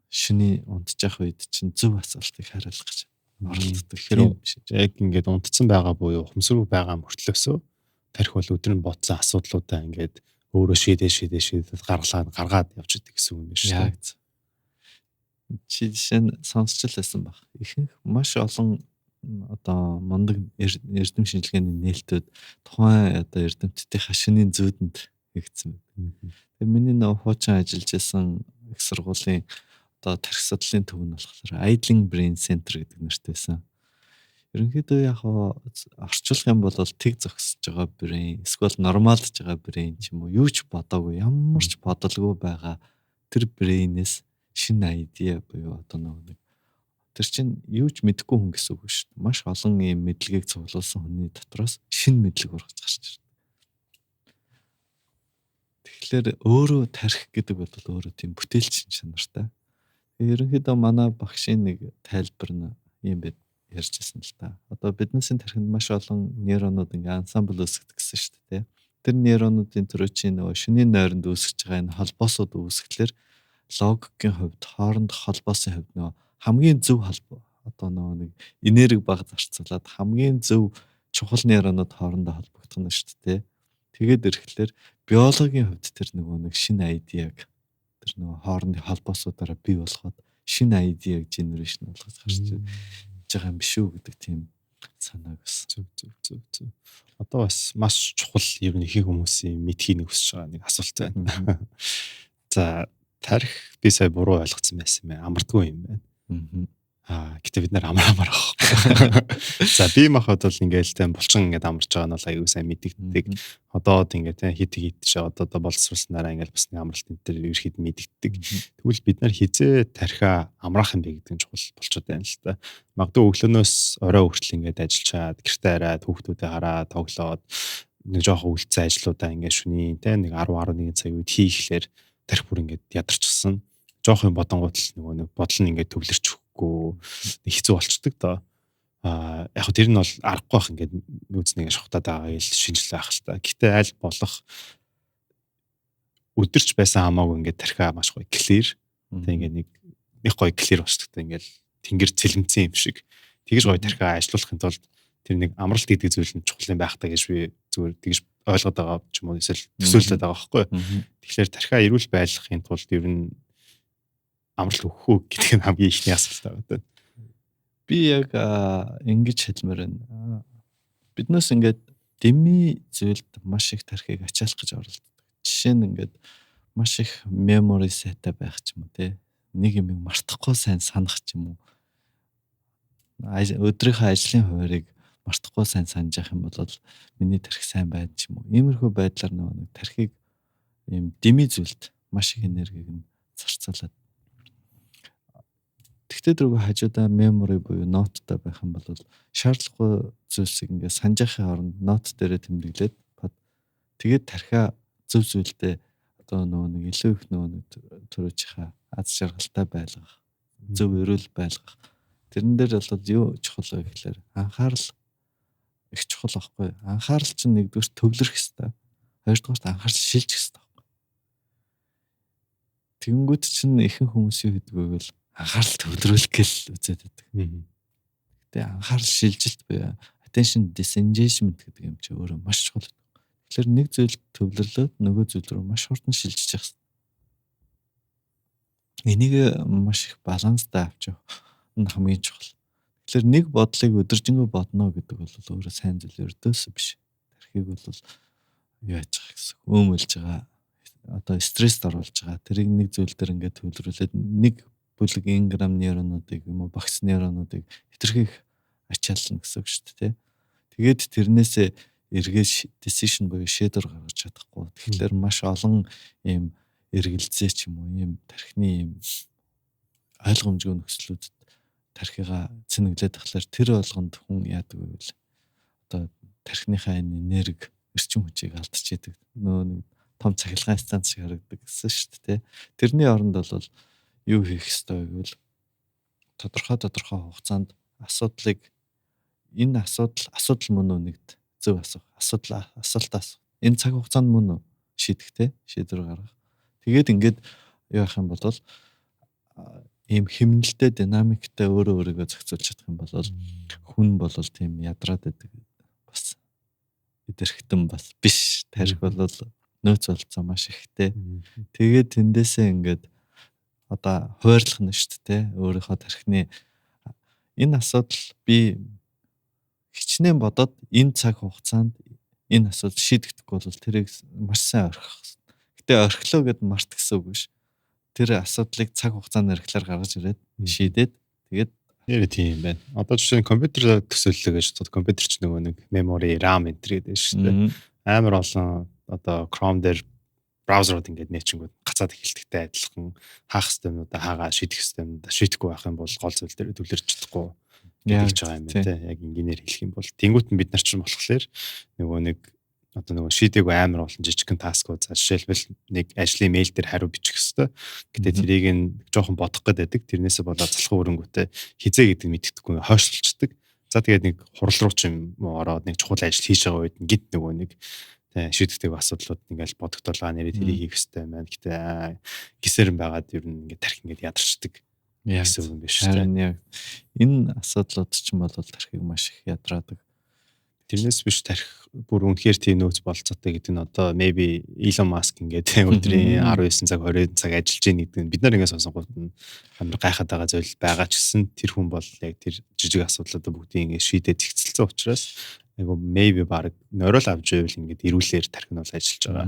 Шөнийн унтчих үед чинь зөв асуултыг хариулах гэж оролддог. Тэгэхээр яг ингээд унтцсан байгаа буюу ухамсаргүй байгаа мөртлөөсөө тарих бол өдрийн бодсон асуудлуудаа ингээд өөрөө шийдээд гаргаад явж идэг гэсэн үг юм шүү дээ. Чи жишээ нь сонсч лсэн баг. Ихэнх маш олон одоо мундаг эрдэм шинжилгээний нээлтүүд тухайн одоо эрдэмтдийн хашины зүүдэнд хийгдсэн байна. Тэгээ миний нөө хуучин ажиллаж байсан их сургуулийн одоо тархи судлалын төв нь болохоор Idling Brain Center гэдэг нэртэйсэн. Ерөнхийдөө яг орчуулах юм бол тэг зогсож байгаа brain, эсвэл нормалж байгаа brain ч юм уу юу ч бодоогүй, ямар ч бодолгүй байгаа тэр brain-ээс шинэ idea буюу одоо нэг Тэр чинь юу ч мэдэхгүй хүн гэсэн үг шүү дээ. Маш олон ийм мэдлэгийг цуглуулсан хүний дотроос шинэ мэдлэг ургаж гарч ирдэг. Тэгэхээр өөрөө тарих гэдэг бол өөрөө тийм бүтээлчин чанартай. Ерөнхийдөө манай багшийн нэг тайлбар нь юм бэ ярьжсэн л та. Одоо биднээсийн тархинд маш олон нейронууд ингээ ансамбл үүсгдэг гэсэн шүү дээ. Тэр нейронуудын төрөө чинь нөгөө шөнийн нойронд үүсгэж байгаа энэ холбоосууд үүсгэхлээр логикийн хувьд хоорондох холбоосын хувьд нөгөө хамгийн зөв холбоо одоо нөгөө нэг энерги баг зарцуулаад хамгийн зөв чухал нейронууд хоорондоо холбогдох нь шүү дээ. Тэгээд ирэхлээр биологийн хувьд тэр нөгөө нэг шинэ айдиаг тэр нөгөө хоорондын холбоосуудаараа бий болгоод шинэ айдиаг генерашн болгож гарч иж байгаа юм биш үү гэдэг тийм санааг бас зөв. Одоо бас маш чухал ер нь их хүмүүсийн мэдхийг хүсэж байгаа нэг асуулт байна. За тарих би сая буруу ойлгоцсон байсан юм байна. Амардгүй юм байна. Гэтэ бид нар амар авах. За би махад бол ингээл тань булчин ингээд амарч байгаа нь бол аюу сайн мэдэгддэг. Одоо ингээд хит чи одоо боловсруулснараа ингээл бас нэг амралт энэ төр ерхэд мэдэгддэг. Тэгвэл бид нар хизээ тархиа амраах юм бэ гэдэг нь чухал болчиход байна л та. Магадгүй өглөөнөөс орой хүртэл ингээд ажиллачаад гэртээ хараад хүүхдүүдэд хараад тоглоод нэг жоохон үлцэн ажлуудаа ингээд шөнийн нэг 10-11 цаг үед хийхлээр тархи бүр ингээд ядарчихсан. Жоох юм бодонгууд л нэг бодол нь ингээд төвлөрч нэг хэцүү болчдөг доо. Яг хөө тэр нь бол аргагүй бах ингээд нүүцнийг шухтаад байгаа ил шинжлэх байх л та. Гэтэ аль болох өдөрч байсан хамаагүй ингээд тархиа маш гоё clear. Тэг ингээд нэг гоё clear болчдөг. Ингээд тэнгэр цэлмцэн юм шиг. Тэгэж гоё тархиа ажилуулахын тулд тэр нэг амралт гэдэг зүйл нь чухал юм байх таа гэж би зүгээр тэгж ойлгоод байгаа ч юм уу эсвэл төсөөлөд байгаа байхгүй. Тэгэхээр тархиа эрүүл байлгахын тулд ер нь амралт өгөх үү гэдэг нь хамгийн ихний асуулт байна. Би яг ингэж хэлмээр байна. Биднээс ингээд деми зүйлд маш их тархийг ачаалах гэж оролддог. Жишээ нь ингээд маш их memory set байх ч юм уу те. Нэг юм мартахгүй сайн санах ч юм уу. Өдрийнхөө ажлын хуваарийг мартахгүй сайн санаж явах юм бол миний тархи сайн байна ч юм уу. Иймэрхүү байдлаар нэг тархийг ийм деми зүйлд маш их энергийг нь зарцуулаад тэгтээ дөрөв хажуудаа memory буюу нооттой байх юм бол шаардлагагүй зүйлсийг ингээд санджахын оронд ноот дээрээ тэмдэглээд тэгээд тархиа зөв зүйлдээ одоо нэг илүү их төрөөжийнхаа аз жаргалтай байлгах, зөв өрөөл байлгах. Тэрэн дээр бол юу чухал вэ гэхээр анхаарал их чухал байхгүй. Анхаарал чинь нэгдүгээр төвлөрөх хэрэгтэй. Хоёрдугаар анхаарал шилжих хэрэгтэй. Тэнгүүд чинь ихэнх хүмүүсийн хэдгүүг л анхаарал төвлөрүүлэх гэл үзээд байдаг. Гэтэ анхаарал шилжилт буюу attention disengagement гэдэг юм чи өөрөө маш чухал. Тэгэхээр нэг зүйл төвлөрлөөд нөгөө зүйл рүү маш хурдан шилжиж явах. Энийг маш их баланстай авч явах нь хамгийн чухал. Тэгэхээр нэг бодлыг өдөржингөө бодно гэдэг бол өөрөө сайн зүйл өрдөөс биш. Тархийг бол яаж байгаа гэсэн өмөлж байгаа. Одоо стресст оруулж байгаа. Тэрийг нэг зүйл дээр ингээд төвлөрүүлээд нэг бүлэг инграм нейронуудыг юм уу багц нейронуудыг хэтэрхийх ачаална гэсэн үг шүү дээ. Тэгээд тэрнээсээ эргэж decision буюу шийдвэр гаргаж чадахгүй. Тэгэхээр маш олон ийм эргэлзээ ч юм уу ийм тархины ийм ойлгомжгүй нөхцлүүдэд тархигаа цэнэглээд тахлаар тэр болгонд хүн яадаг вэ гэвэл одоо тархиныхаа энэ энерги эрчим хүчийг алдчихэдэг. Нөө нэг том цахилгаан станц шиг харагддаг гэсэн шүү дээ. Тэрний оронд бол юу хийх ёстой вэ гэвэл тодорхой хугацаанд асуудал мөн үү нэгт зөв асуух. Асуултаас энэ цаг хугацаанд мөн үү шийдэхтэй шийдвэр гаргах. Тэгээд ингээд юу ах юм бол ийм хэмнэлтэй динамиктай өөрийгөө зохицуулж чадах юм бол хүн бол тийм ядраад байдаг бас идэрхтэн бас биш. Тарих бол нөөц болцоо маш ихтэй. Тэгээд тэндээсээ ингээд одоо хуваарлах нь шүү дээ. Өөрийнхөө тархины энэ асуудал би хичнээн бодоод энэ цаг хугацаанд энэ асуудал шийдэгдэхгүй бол тэрийг маш сайн орхих хэрэгтэй. Гэтэ орхилоо гэд март гэсэн үг биш. Тэр асуудлыг цаг хугацаанд архилаар гаргаж ирээд шийдээд тэгээд нэр тийм байна. Одоо жишээ нь компьютер төсөөллөө гэж компьютер ч нөгөө нэг memory, RAM энэ гэдэг шүү дээ. Амар олон одоо Chrome дээр браузерууд ингээд нээчингүүд гац буцаад эхэлдэгтэй адилхан хаах системнуудаа хаагаа шийдэх системнуудаа шийдэхгүй байх юм бол гол зүйл дээр төвлөрч чадахгүй Яг гэж байгаа юм тийм. байна те. Яг инженеэр хэлэх юм бол тэнгуут нь бид нар ч болохоор нөгөө нэг одоо нөгөө шийдээгүй амар болон жижигхэн таскууд за жишээлбэл нэг ажлын мэйл дээр хариу бичих хэвээр. Гэтэ тэрийг нь жоохон бодох гээд байдаг. Тэрнээсээ болоод залхуу өрөнгөтэй хизээ гэдэг мэддэхгүй хойшлцдаг. За тэгээд нэг хурал руу ч юм уу ороод нэг чухал ажил хийж байгаа үед гинт нөгөө нэг шийдэгдэг асуудлууд ингээл бодогдолгаа нэрээ тэрийг хийх хэрэгтэй байна. Гэтэ гисэрэн байгаад ер нь ингээд тарих ингээд ядарчдаг. Гэсэн юм биш үү? Харин яг энэ асуудлууд ч юм бол тархийг маш их ядраадаг. Тэрнээс биш тарих бүр үнэхээр тийм нөөц болцоотой гэдэг нь одоо maybe Elon Musk ингээд өдрийн 19 цаг 20 цаг ажиллаж ийн гэдэг нь бид нар ингээд сонсонгууд нь амар гайхаад байгаа зүйл байгаа ч гэсэн тэр хүн бол яг тэр жижиг асуудлуудаа бүгдийг ингээд шийдээд зэгцэлсэн учраас айгу maybe баг нойрол авч ивэл ингээд ирүүлээр тарих нь бол ажиллаж байгаа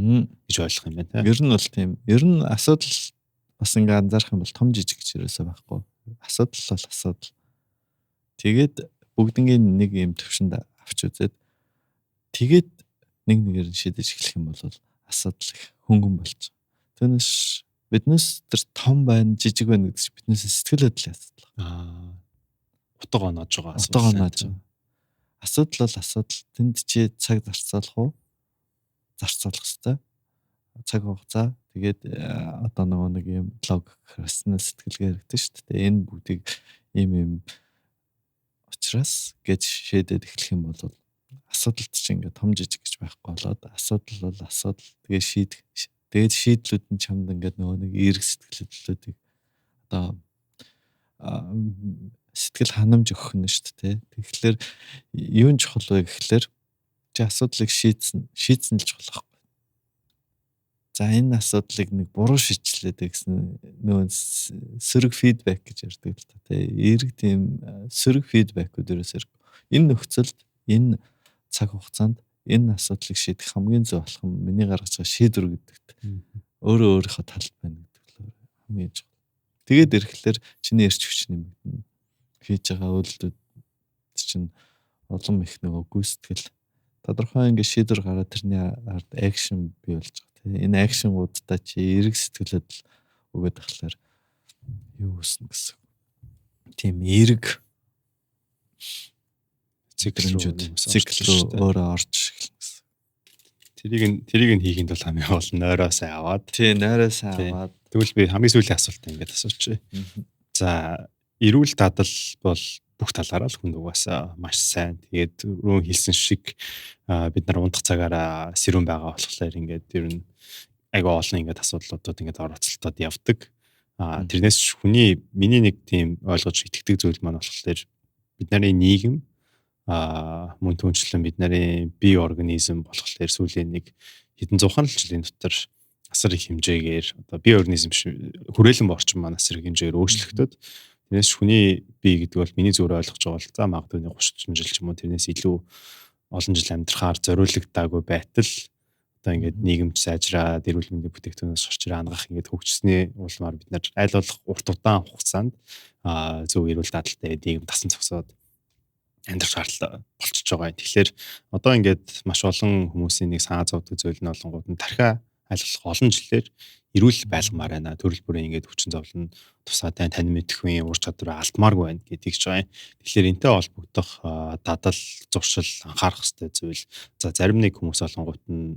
гэж ойлгох юм байна. Ер нь бол тийм. Ер нь асуудал бас ингээд анзаарах юм бол том жижиг ч ерөөсөө байхгүй. Асуудал бол асуудал. Тэгээд бүгднгийн нэг юм төвшөнд авч үзээд тэгээд нэг нэгээр нь шийдэж эхлэх юм бол асуудал их хөнгөн болж байгаа. Түүнээс биднээс тэр том байна, жижиг байна гэдэг чинь биднээс сэтгэл хөдлөлийн асуудал. Утга оноож байгаа асуудал. Утга оноож байгаа. Асуудал бол асуудал. Тэнд чи цаг зарцуулах уу? Зарцуулах хэрэгтэй. Цаг хугацаа. Тэгээд одоо нэг юм лог рационал сэтгэлгээ хэрэгтэй шүү дээ. Энэ бүгдийг ийм учраас гэж шийдээд эхлэх юм бол асуудалт чинь ингээд том жижиг гэж байхгүй болоод асуудал бол асуудал. Тэгээд шийдэх. Тэгээд шийдлүүд нь чамд ингээд нэг эерэг сэтгэлдлүүдийг одоо сэтгэл ханамж өгөх нь шүү дээ. Тэгэхээр юу нь чухал вэ гэхэлэр чи асуудлыг шийдсэн л чухал байхгүй. За энэ асуудлыг нэг буруу шийдлээд гэсэн сөрөг фидбек гэж ярьдаг л та тий. Эерэг тийм сөрөг фидбекүүд ерөөсөө энэ нөхцөлд энэ цаг хугацаанд энэ асуудлыг шийдэх хамгийн зөв болох нь миний гаргаж байгаа шийдвэр гэдэгт өөрөө өөрийнхөө талд байна гэдэг л хамгийн чухал. Тэгээд ирэхлээр чиний эрч хүч нэмэгдэнэ. Хийж байгаа үйлдэлүүд чинь улам их гүйцэтгэл тодорхой ингээд шийдвэр гараад тэрний ард акшн бий болж байгаа. Энэ акшнгуудтай чи эерэг сэтгэлээд л өгöd тахлаар юу өснө гэсэн. Тийм эерэг цикл рүү өөрөө орж эхэлнэ гэсэн. Тэрийг нь хийхэд бол хамгийн гол нь нойроосоо аваад. Тий, нойроосоо аваад. Тэгвэл би хамгийн сүүлийн асуултаа ингээд асуучих. За, эрүүл дадал бол бүх талаараа л хүн угаасаа маш сайн. Тэгээд рүү хэлсэн шиг бид нар унтах цагаараа сэрүүн байгаа болохоор ингээд ер нь айгүй олон ингээд асуудлуудад ингээд оролцолтод явдаг. Тэрнээс хүний миний нэг тийм ойлгож итгэдэг зүйл маань болохоор бид нарын нийгэм мөн түнчлэн бид нарын бие организм болохоор сүүлийн нэг хэдэн зухан жилийн дотор асар их хэмжээгээр одоо бие организм хүрээлэн орчин маань асар их хэмжээгээр өөрчлөгдөд. Тэрнээс хүний бие гэдэг бол миний зүгээр ойлгож байгаа бол за магадгүй 30 жил ч юм уу тэрнээс илүү олон жил амьдрахаар зориулагдаагүй байтал одоо ингээд нийгэмд сайжраад эрүүл мэндийн бүтээгдэхүүнээс гарч ирээ хангах ингээд хөгжсөний улмаар бид нар аль болох урт удаан хугацаанд зөв эрүүл дадалтай нийгэм тасан зогсоод амьдрах шаардлага болчихж байгаа юм. Тэгэхээр одоо ингээд маш олон хүмүүсийн нэг санаа зовдөг зүйл нь олонгууд нь тархиа аль болох олон жилээр эрүүл байлгамаар байна. Төрөл бүрийн ингээд хүчин зовлон тусаатай тань мэдхгүй ур чадвараа алдмааргүй байна гэдгийг ч байгаа юм. Тэгэхээр энтэй холбогдох дадал, зуршил анхаарах хэрэгтэй зүйл. За зарим нэг хүмүүс олонгууд нь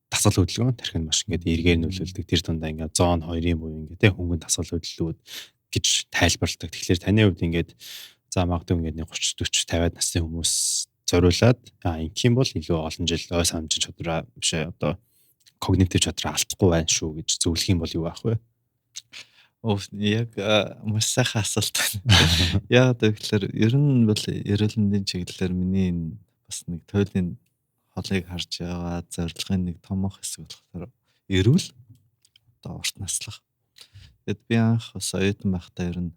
тасал хөдөлгөөн тархинд маш ингээд эргээр нөлөөлдөг. Тэр дундаа ингээд зоон 2-ын буюу ингээд хөнгөн тасал хөдөлгүүд гэж тайлбарладаг. Тэгэхээр таны хувьд ингээд за магадгүй ингээд 30 40 50 насны хүмүүс зориулаад ингэх юм бол илүү олон жил ой санамжийн чадвараа биш одоо когнитив чадвараа алдахгүй байна шүү гэж зөвлөх юм бол юу байх вэ? Яг маш сайхан асуулт байна. Яг тэгэхээр ер нь бол эрүүл мэндийн чиглэлээр миний бас нэг туйлын холыг харж байгаа зорилгын нэг томох хэсэг болохоор эрүүл одоо урт наслах. Тэгэд би анх бас оюутан байхдаа ер нь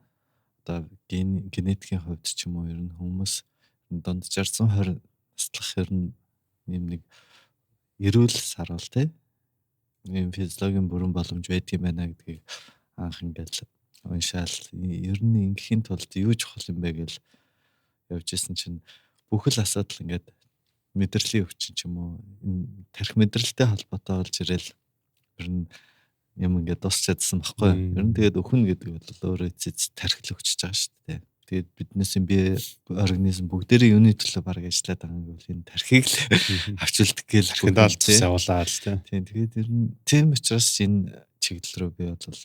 одоо генетикийн хувьд ч юм уу ер нь хүмүүс донд 60-120 наслах ер нь юм нэг эрүүл саруул те ийм физиологийн бүрэн боломж байдаг юм байна гэдгийг анх ингээд уншаал ер нь ингээхийн тулд юу чухал юм бэ гэж явж исэн чинь бүх л асуудал ингээд мэдрэлийн өвчин ч юм уу энэ тархи мэдрэлтэй холбоотой болж ирэл ер нь юм ингээд дуусчаадсан баггүй. Ер нь тэгээд өхөн гэдэг бол өөрөө эцэц тархил өгчөж байгаа шүү дээ. Тэгээд биднээс бие организм бүгдээрээ юуны төлөө баг ажиллаад байгаа юм бол энэ тархийг л авчилдаг гээл Тархиндаа л тус явуулаад л тийм. Тэгээд ер нь тийм учраас энэ чиглэл рүү би бол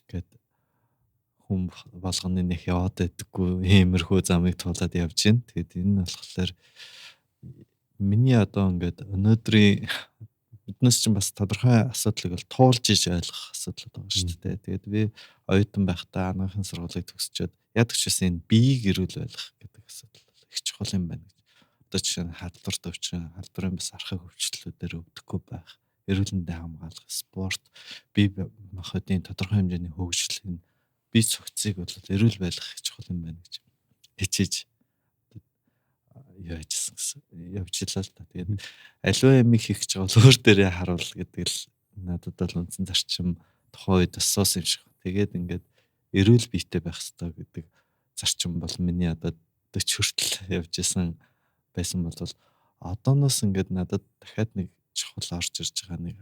ингээд хүм болгоны нэг яваад байдаггүй иймэрхүү замыг туулаад явж байна. Тэгээд энэ болохоор миний одоо ингээд өнөөдрийн биднес чинь бас тодорхой асуудлыг бол туулж иж ойлгох асуудал байгаа шүү дээ. Тэгээд би оюутан байхдаа анагаахын сургуулийг төгсчөөд яадаг ч гэсэн энэ биеийг эрүүл байлгах гэдэг асуудал их чухал юм байна гэж. Одоо жишээ нь халдварт өвчин, халдварын бас архаг өвчлөлүүдээр өвдөхгүй байх, эрүүл мэндэд хамгаалах, спорт, бие махбодын тодорхой хэмжээний хөгжил, бие цогцыг бол эрүүл байлгах их чухал юм байна гэж хичээж явж илаа л та. Тэгээд аливаа ямиг хийх гэж байгаа бол өөр дээрээ харуул гэдэг л надад бол үндсэн зарчим тухайн үед бас суусан юм шиг. Тэгээд ингээд эрүүл биетэй байх хэрэгтэй гэдэг зарчим бол миний одоо 40 хүртэл явж исэн байсан бол одооноос ингээд надад дахиад нэг чухал орж ирж байгаа нэг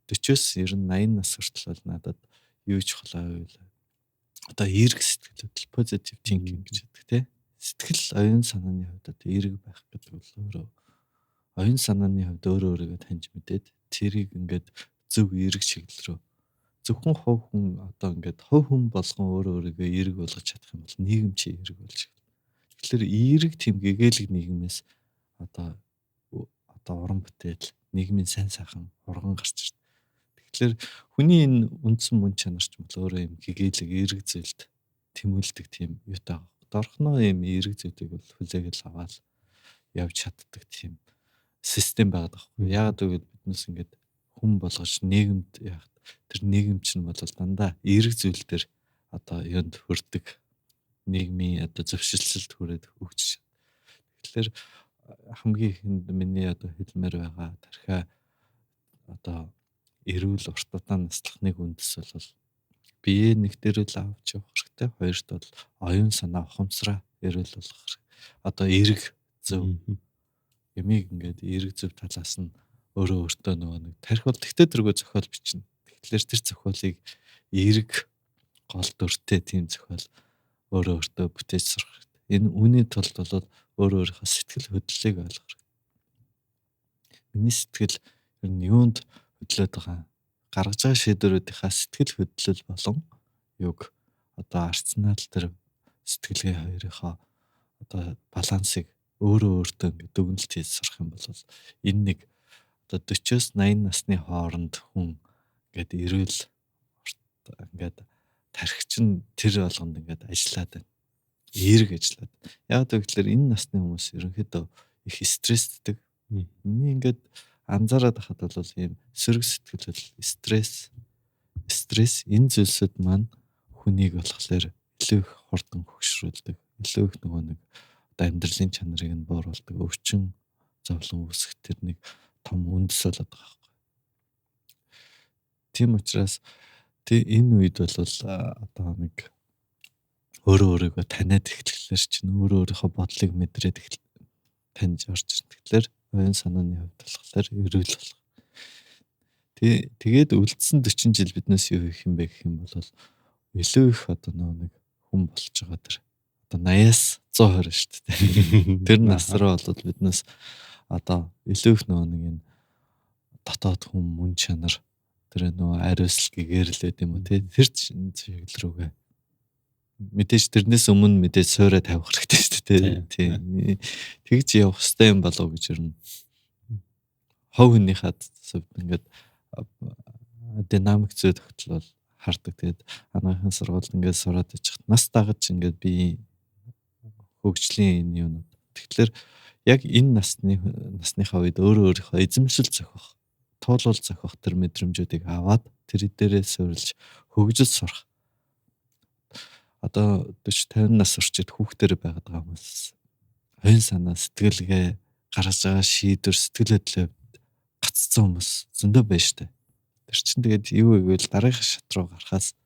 40-оос 90 нас хүртэл бол надад юу чухал байв. Одоо эерэг сэтгэл positive thinking гэж байдаг тийм. Сэтгэл оюун санааны хувьд одоо эерэг байх гэдэг бол өөрөө оюун санааны хувьд өөрийгөө таньж мэдээд тэрийг ингээд зөв эерэг чиглэл рүү зөвхөн хувь хүн одоо ингээд хувь хүн болгон өөрийгөө эерэг болгож чадах юм бол нийгэм чи эерэг болж байна. Тэгэхээр эерэг тийм гэгээлэг нийгэмээс одоо уран бүтээл нийгмийн сайн сайхан урган гарч ирдэг. Тэгэхээр хүний энэ үндсэн мөн чанар ч бол өөрөө юм гэгээлэг эерэг зүйлд тэмүүлдэг тийм юутай дорхноо юм эерэг зүйлийг бол хүлээгээл аваад явж чаддаг тийм систем байгаад байхгүй. Яагаад гэвэл биднес ингээд хүн болгож нийгэмд яг тэр нийгэм чинь бол дандаа эерэг зүйл дээр одоо юунд хүрдэг нийгмийн одоо зөвшөлтсөлд хүрээд өгч. Тэгэхээр хамгийн ихэнд миний одоо хэлмээр байгаа тархиа одоо эрүүл урт удаан наслахныг үндэс бол бие нэг дээр л авч явах хэрэгтэй. Хоёрт бол оюун санаа ухамсараа эрүүл болгох хэрэгтэй. Одоо эерэг зөв ямиг ингээд эерэг зөв талаас нь өөртөө нөгөө нэг тарих бол тэгтээ тэргөө зохиол бичнэ. Тэгэхээр тэр зохиолыг эерэг гол дүртэй тийм зохиол өөртөө бүтээж сурах хэрэгтэй. Энэ үүний тулд бол өөрийнхөө сэтгэл хөдлөлийг ойлгох хэрэгтэй. Миний сэтгэл ер нь юунд хөдлөд байгаа гаргаж байгаа шийдвэрүүдийнхаа сэтгэл хөдлөл болон юг одоо арцнаал тэр сэтгэлгээ хоёрынхоо одоо балансыг өөртөө ингээд дүгнэлт хийж сурах юм бол энэ нэг одоо 40-оос 80 насны хооронд хүн ингээд эрүүл ингээд тархи чинь тэр болгонд ингээд ажиллаад байна. Эерэг ажиллаад. Яг тэгэхээр энэ насны хүмүүс ерөнхийдөө их стресстэй. Миний ингээд анзаараад хахад бол ийм сөрөг сэтгэл стресс энэ зүйлсүүд маань хүнийг болохоор илүү их хурдан хөгшрүүлдэг. Илүү их нөгөө нэг одоо амьдралын чанарыг нь бууруулдаг. Өвчин зовлон үүсгэх тэр нэг том үндэс болоод байгаа байхгүй. Тийм учраас энэ үед бол одоо нэг өөрийгөө таниад эхлэхлээр чинь өөрийнхөө бодлыг мэдрээд таньж орж ирнэ. Тэгэхээр оюун санааны хувьд болохоор эрүүл болох. Тэгээд үлдсэн 40 жил биднээс юу хийх юм бэ гэх юм бол илүү их одоо нэг хүн болж байгаа тэр одоо 80-аас 120 шүү дээ. Тэр насраа бол биднээс одоо илүү их нэг энэ дотоод хүн мөн чанар тэр ариусл гэгэрэлээд юм уу тэр чиглэл рүүгээ мэдээж тэрнээс өмнө мэдээж суурай тавих хэрэгтэй шүү дээ. Тийм. Тэгж явах хэрэгтэй юм болов уу гэж ер нь хов хүнийхээ хувьд ингээд динамик зүй тогтол хардаг. Тэгээд анагаахын сургуульд ингээд сураад ичих нас дагаж ингээд би хөгжлийн энэ юунууд. Тэгэхээр яг энэ насныхаа үед өөрийнхөө эзэмшил зохих, туулал зохих тэр мэдрэмжүүдийг аваад тэр дээрээ суурилж хөгжиж сурах. Одоо 40-50 нас орчид хүүхдэр байгаад байгаа хүмүүс оюун санаа сэтгэлгээ гаргаж байгаа шийдвэр сэтгэл хөдлөлөө гаццсан хүмүүс зөндөө байна штэ. Тэр чинь тэгээд юу гэвэл дараагийн шат руу гарахаас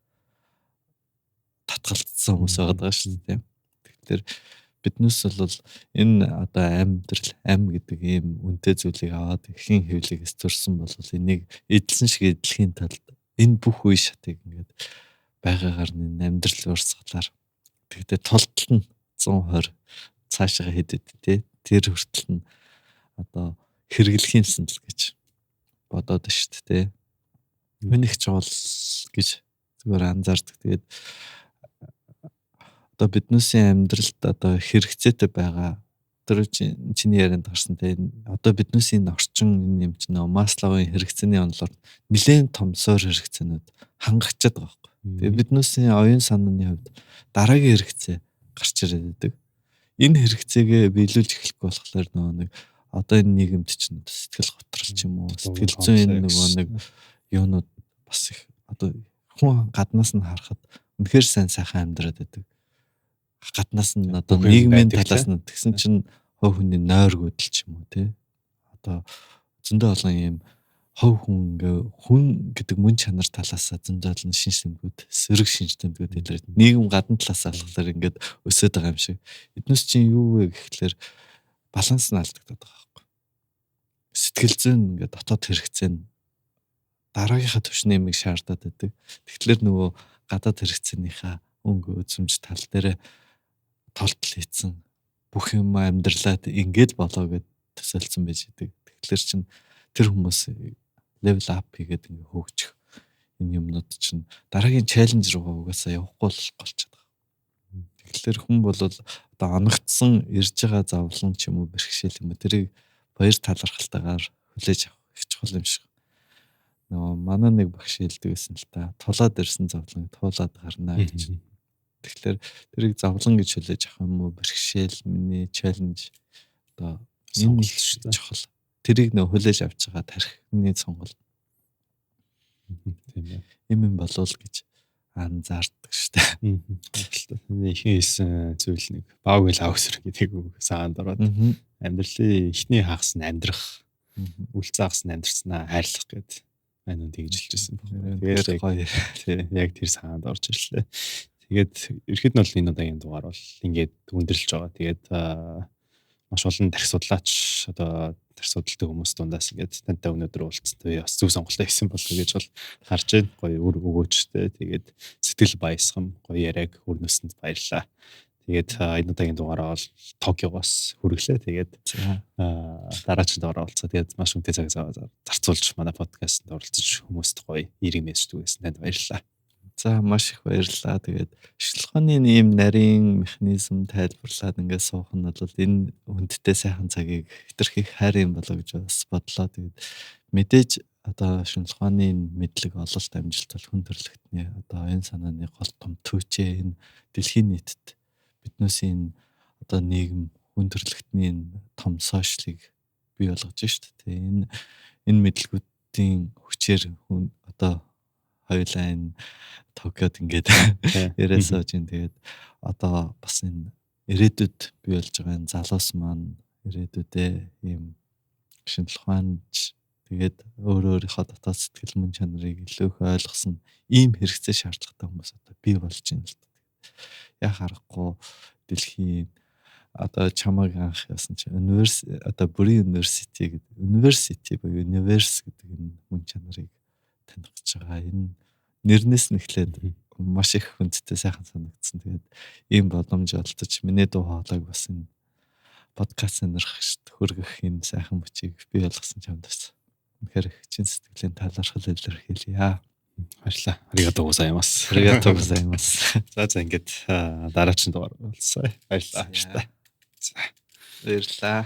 татгалцсан хүмүүс байгаа шүү дээ. Тэгэхээр биднээс бол энэ одоо амьдрал гэдэг ийм үнэтэй зүйлийг аваад эхийн хэвлэгээс төрсэн бол энийг эдэлсэн шиг эдлэхийн тулд энэ бүх үе шатыг ингээд байгаагаар нь амьдрал урсгалаар тэгтээ тултал нь 120 цаашаа хэдэд тий тэр хүртэл нь одоо хэрэглэхийнсэн л гэж бодоод байна шүү дээ. Минийх ч бол гэж зүгээр анзаардаг. Тэгээд одоо биднээсийн амьдралд одоо хэрэгцээтэй байгаа тэр чиний ярианд гарсан те одоо биднээсийн орчин юм чинь Масловын хэрэгцээний онолоор нэлээд том суур хэрэгцээнүүд хангагдчихад байгаа байхгүй. Тэгээд биднээсийн оюун санааны хувьд дараагийн хэрэгцээ гарч ирээд байдаг. Энэ хэрэгцээгээ биелүүлж эхлэхгүй болохоор нэг одоо энэ нийгэмд чинь сэтгэл готрол ч юм уу сэтгэл зүйн нөгөө нэг юунууд бас их одоо хүн гаднаас нь харахад үнэхээр сайхан амьдраад байдаг. Гаднаас нь одоо нийгмийн талаас нь тэгсэн чинь хов хүний нойр гүйдэл ч юм уу тий. Одоо зөндөө олон юм хов хүн гэдэг мөн чанар талаас зөндөө олон шинж тэмдгүүд, сөрөг шинж тэмдгүүд илэрээд нийгэм гадна талаас алхахлаар ингээд өсөд байгаа юм шиг. Эднээс чинь юу вэ гэхлээр баланс нь алдагдаад байгаа байхгүй. Сэтгэл зүйн ингээд дотоод хэрэгцээ нь дараагийнхаа түвшний шаардаад байдаг. Тэгэхээр нөгөө гадаад хэрэгцээнийхээ өнгө үзмж тал дээр толтол хийцэн бүх юм амьдралаад ингээд болоо гэд төсөөлсөн байж идэг. Тэгэхээр чин тэр хүмүүс level up хийгээд ингээ хөгжих энэ юмнууд чинь дараагийн челленж руугаа угаасаа явахгүй болчиход байгаа. Тэгэхээр хүн бол одоо оногдсон ирж байгаа завлан ч юм уу бэрхшээл юм уу тэрийг баяр талархалтайгаар хүлээж авах их чухал юм шиг. Нөгөө манай нэг багш хэлдэг гэсэн л та тулаад ирсэн завлан туулаад гарнаа гэж. Тэгэхээр тэрийг завлан гэж хүлээж авах юм уу бэрхшээл миний челленж одоо энэ их чухал. Тэрийг нөө хүлээж авч байгаа тархины сонгол. Тийм ээ. Юм болов гэж анзаардаг шүү дээ. Ихэнх хэлсэн зүйл нэг баавгүй лавсэр гэдэг үг саанд ороод амьдралын ихний хагас нь амьдрах, үлцэн хагас нь амьдрснаа хайрлах гэдэг маань үн тэгжилжсэн байна. Тэгээд гоё. Яг тэр саанд орж ирлээ. Тэгээд ерхэд нь бол энэ удаагийн дугаар бол ингээд өндөрлж байгаа. Тэгээд маш олон тархи судлаач одоо тархи судалдаг хүмүүс дундаас ингээд тантай өнөөдөр уулзсан бас зөв сонголтоо хийсэн болов гэж бол харж байна. Гоё өр өгөөжтэй. Тэгээд сэтгэл баясгам гоё яриаг өрнөсөнд баярлаа. Тэгээд энэ удаагийн дугаараа бол Токиогоос хүргэлээ. Тэгээд дараагийн дугаараа уулзаа. Тэгээд маш үнэтэй цаг зарцуулж манай подкастт оролцож хүмүүст гоё иргэн мессеж түгээсэн танд баярлалаа. За маш их баярлалаа. Тэгээд шилхооны ийм нарийн механизм тайлбарлаад ингээд суух нь бол энэ хүндтэй сайхан цагийг хэтэрхий хайр юм болоо гэж бас бодлоо. Тэгээд мэдээж одоо шилхооны мэдлэг ололт амжилт бол хүн төрөлхтний одоо оюун санааны гол том төвчээ энэ дэлхийн нийтэд биднээсийн одоо нийгэм хүн төрөлхтний том сошиалыг бий болгож шүү дээ. Энэ мэдлгүүдийн хүчээр хүн одоо хоёулаа энэ Токиод ингээд яриасаа чинь тэгээд одоо бас энэ ирээдүйд бий болж байгаа энэ залуус маань ирээдүйдээ ийм шинжлэх ухаанч тэгээд өөрийнхөө дотоод сэтгэл мөн чанарыг илүү их ойлгосон ийм хэрэгцээ шаардлагатай хүмүүс одоо бий болж байна л да. Яг харахгүй дэлхийн одоо чамайг анх яасан чи одоо бүрийн университи буюу universe гэдэг энэ мөн чанарыг таних гэж байгаа. Энэ нэрнээс нь эхлээд маш их хүндтэй сайхан санагдсан. Тэгээд ийм боломж олдож миний дуу хоолойг бас энэ подкаст сонирхогчд хүргэх энэ сайхан мөчийг бий болгосон чамд бас үнэхээр чин сэтгэлийн талархал илэрхийлье. Баярлалаа. Аригато гозаимас. Аригато гозаимас. За ингээд дараагийн дугаар уулзъя. Баярлалаа. За. Баярлалаа.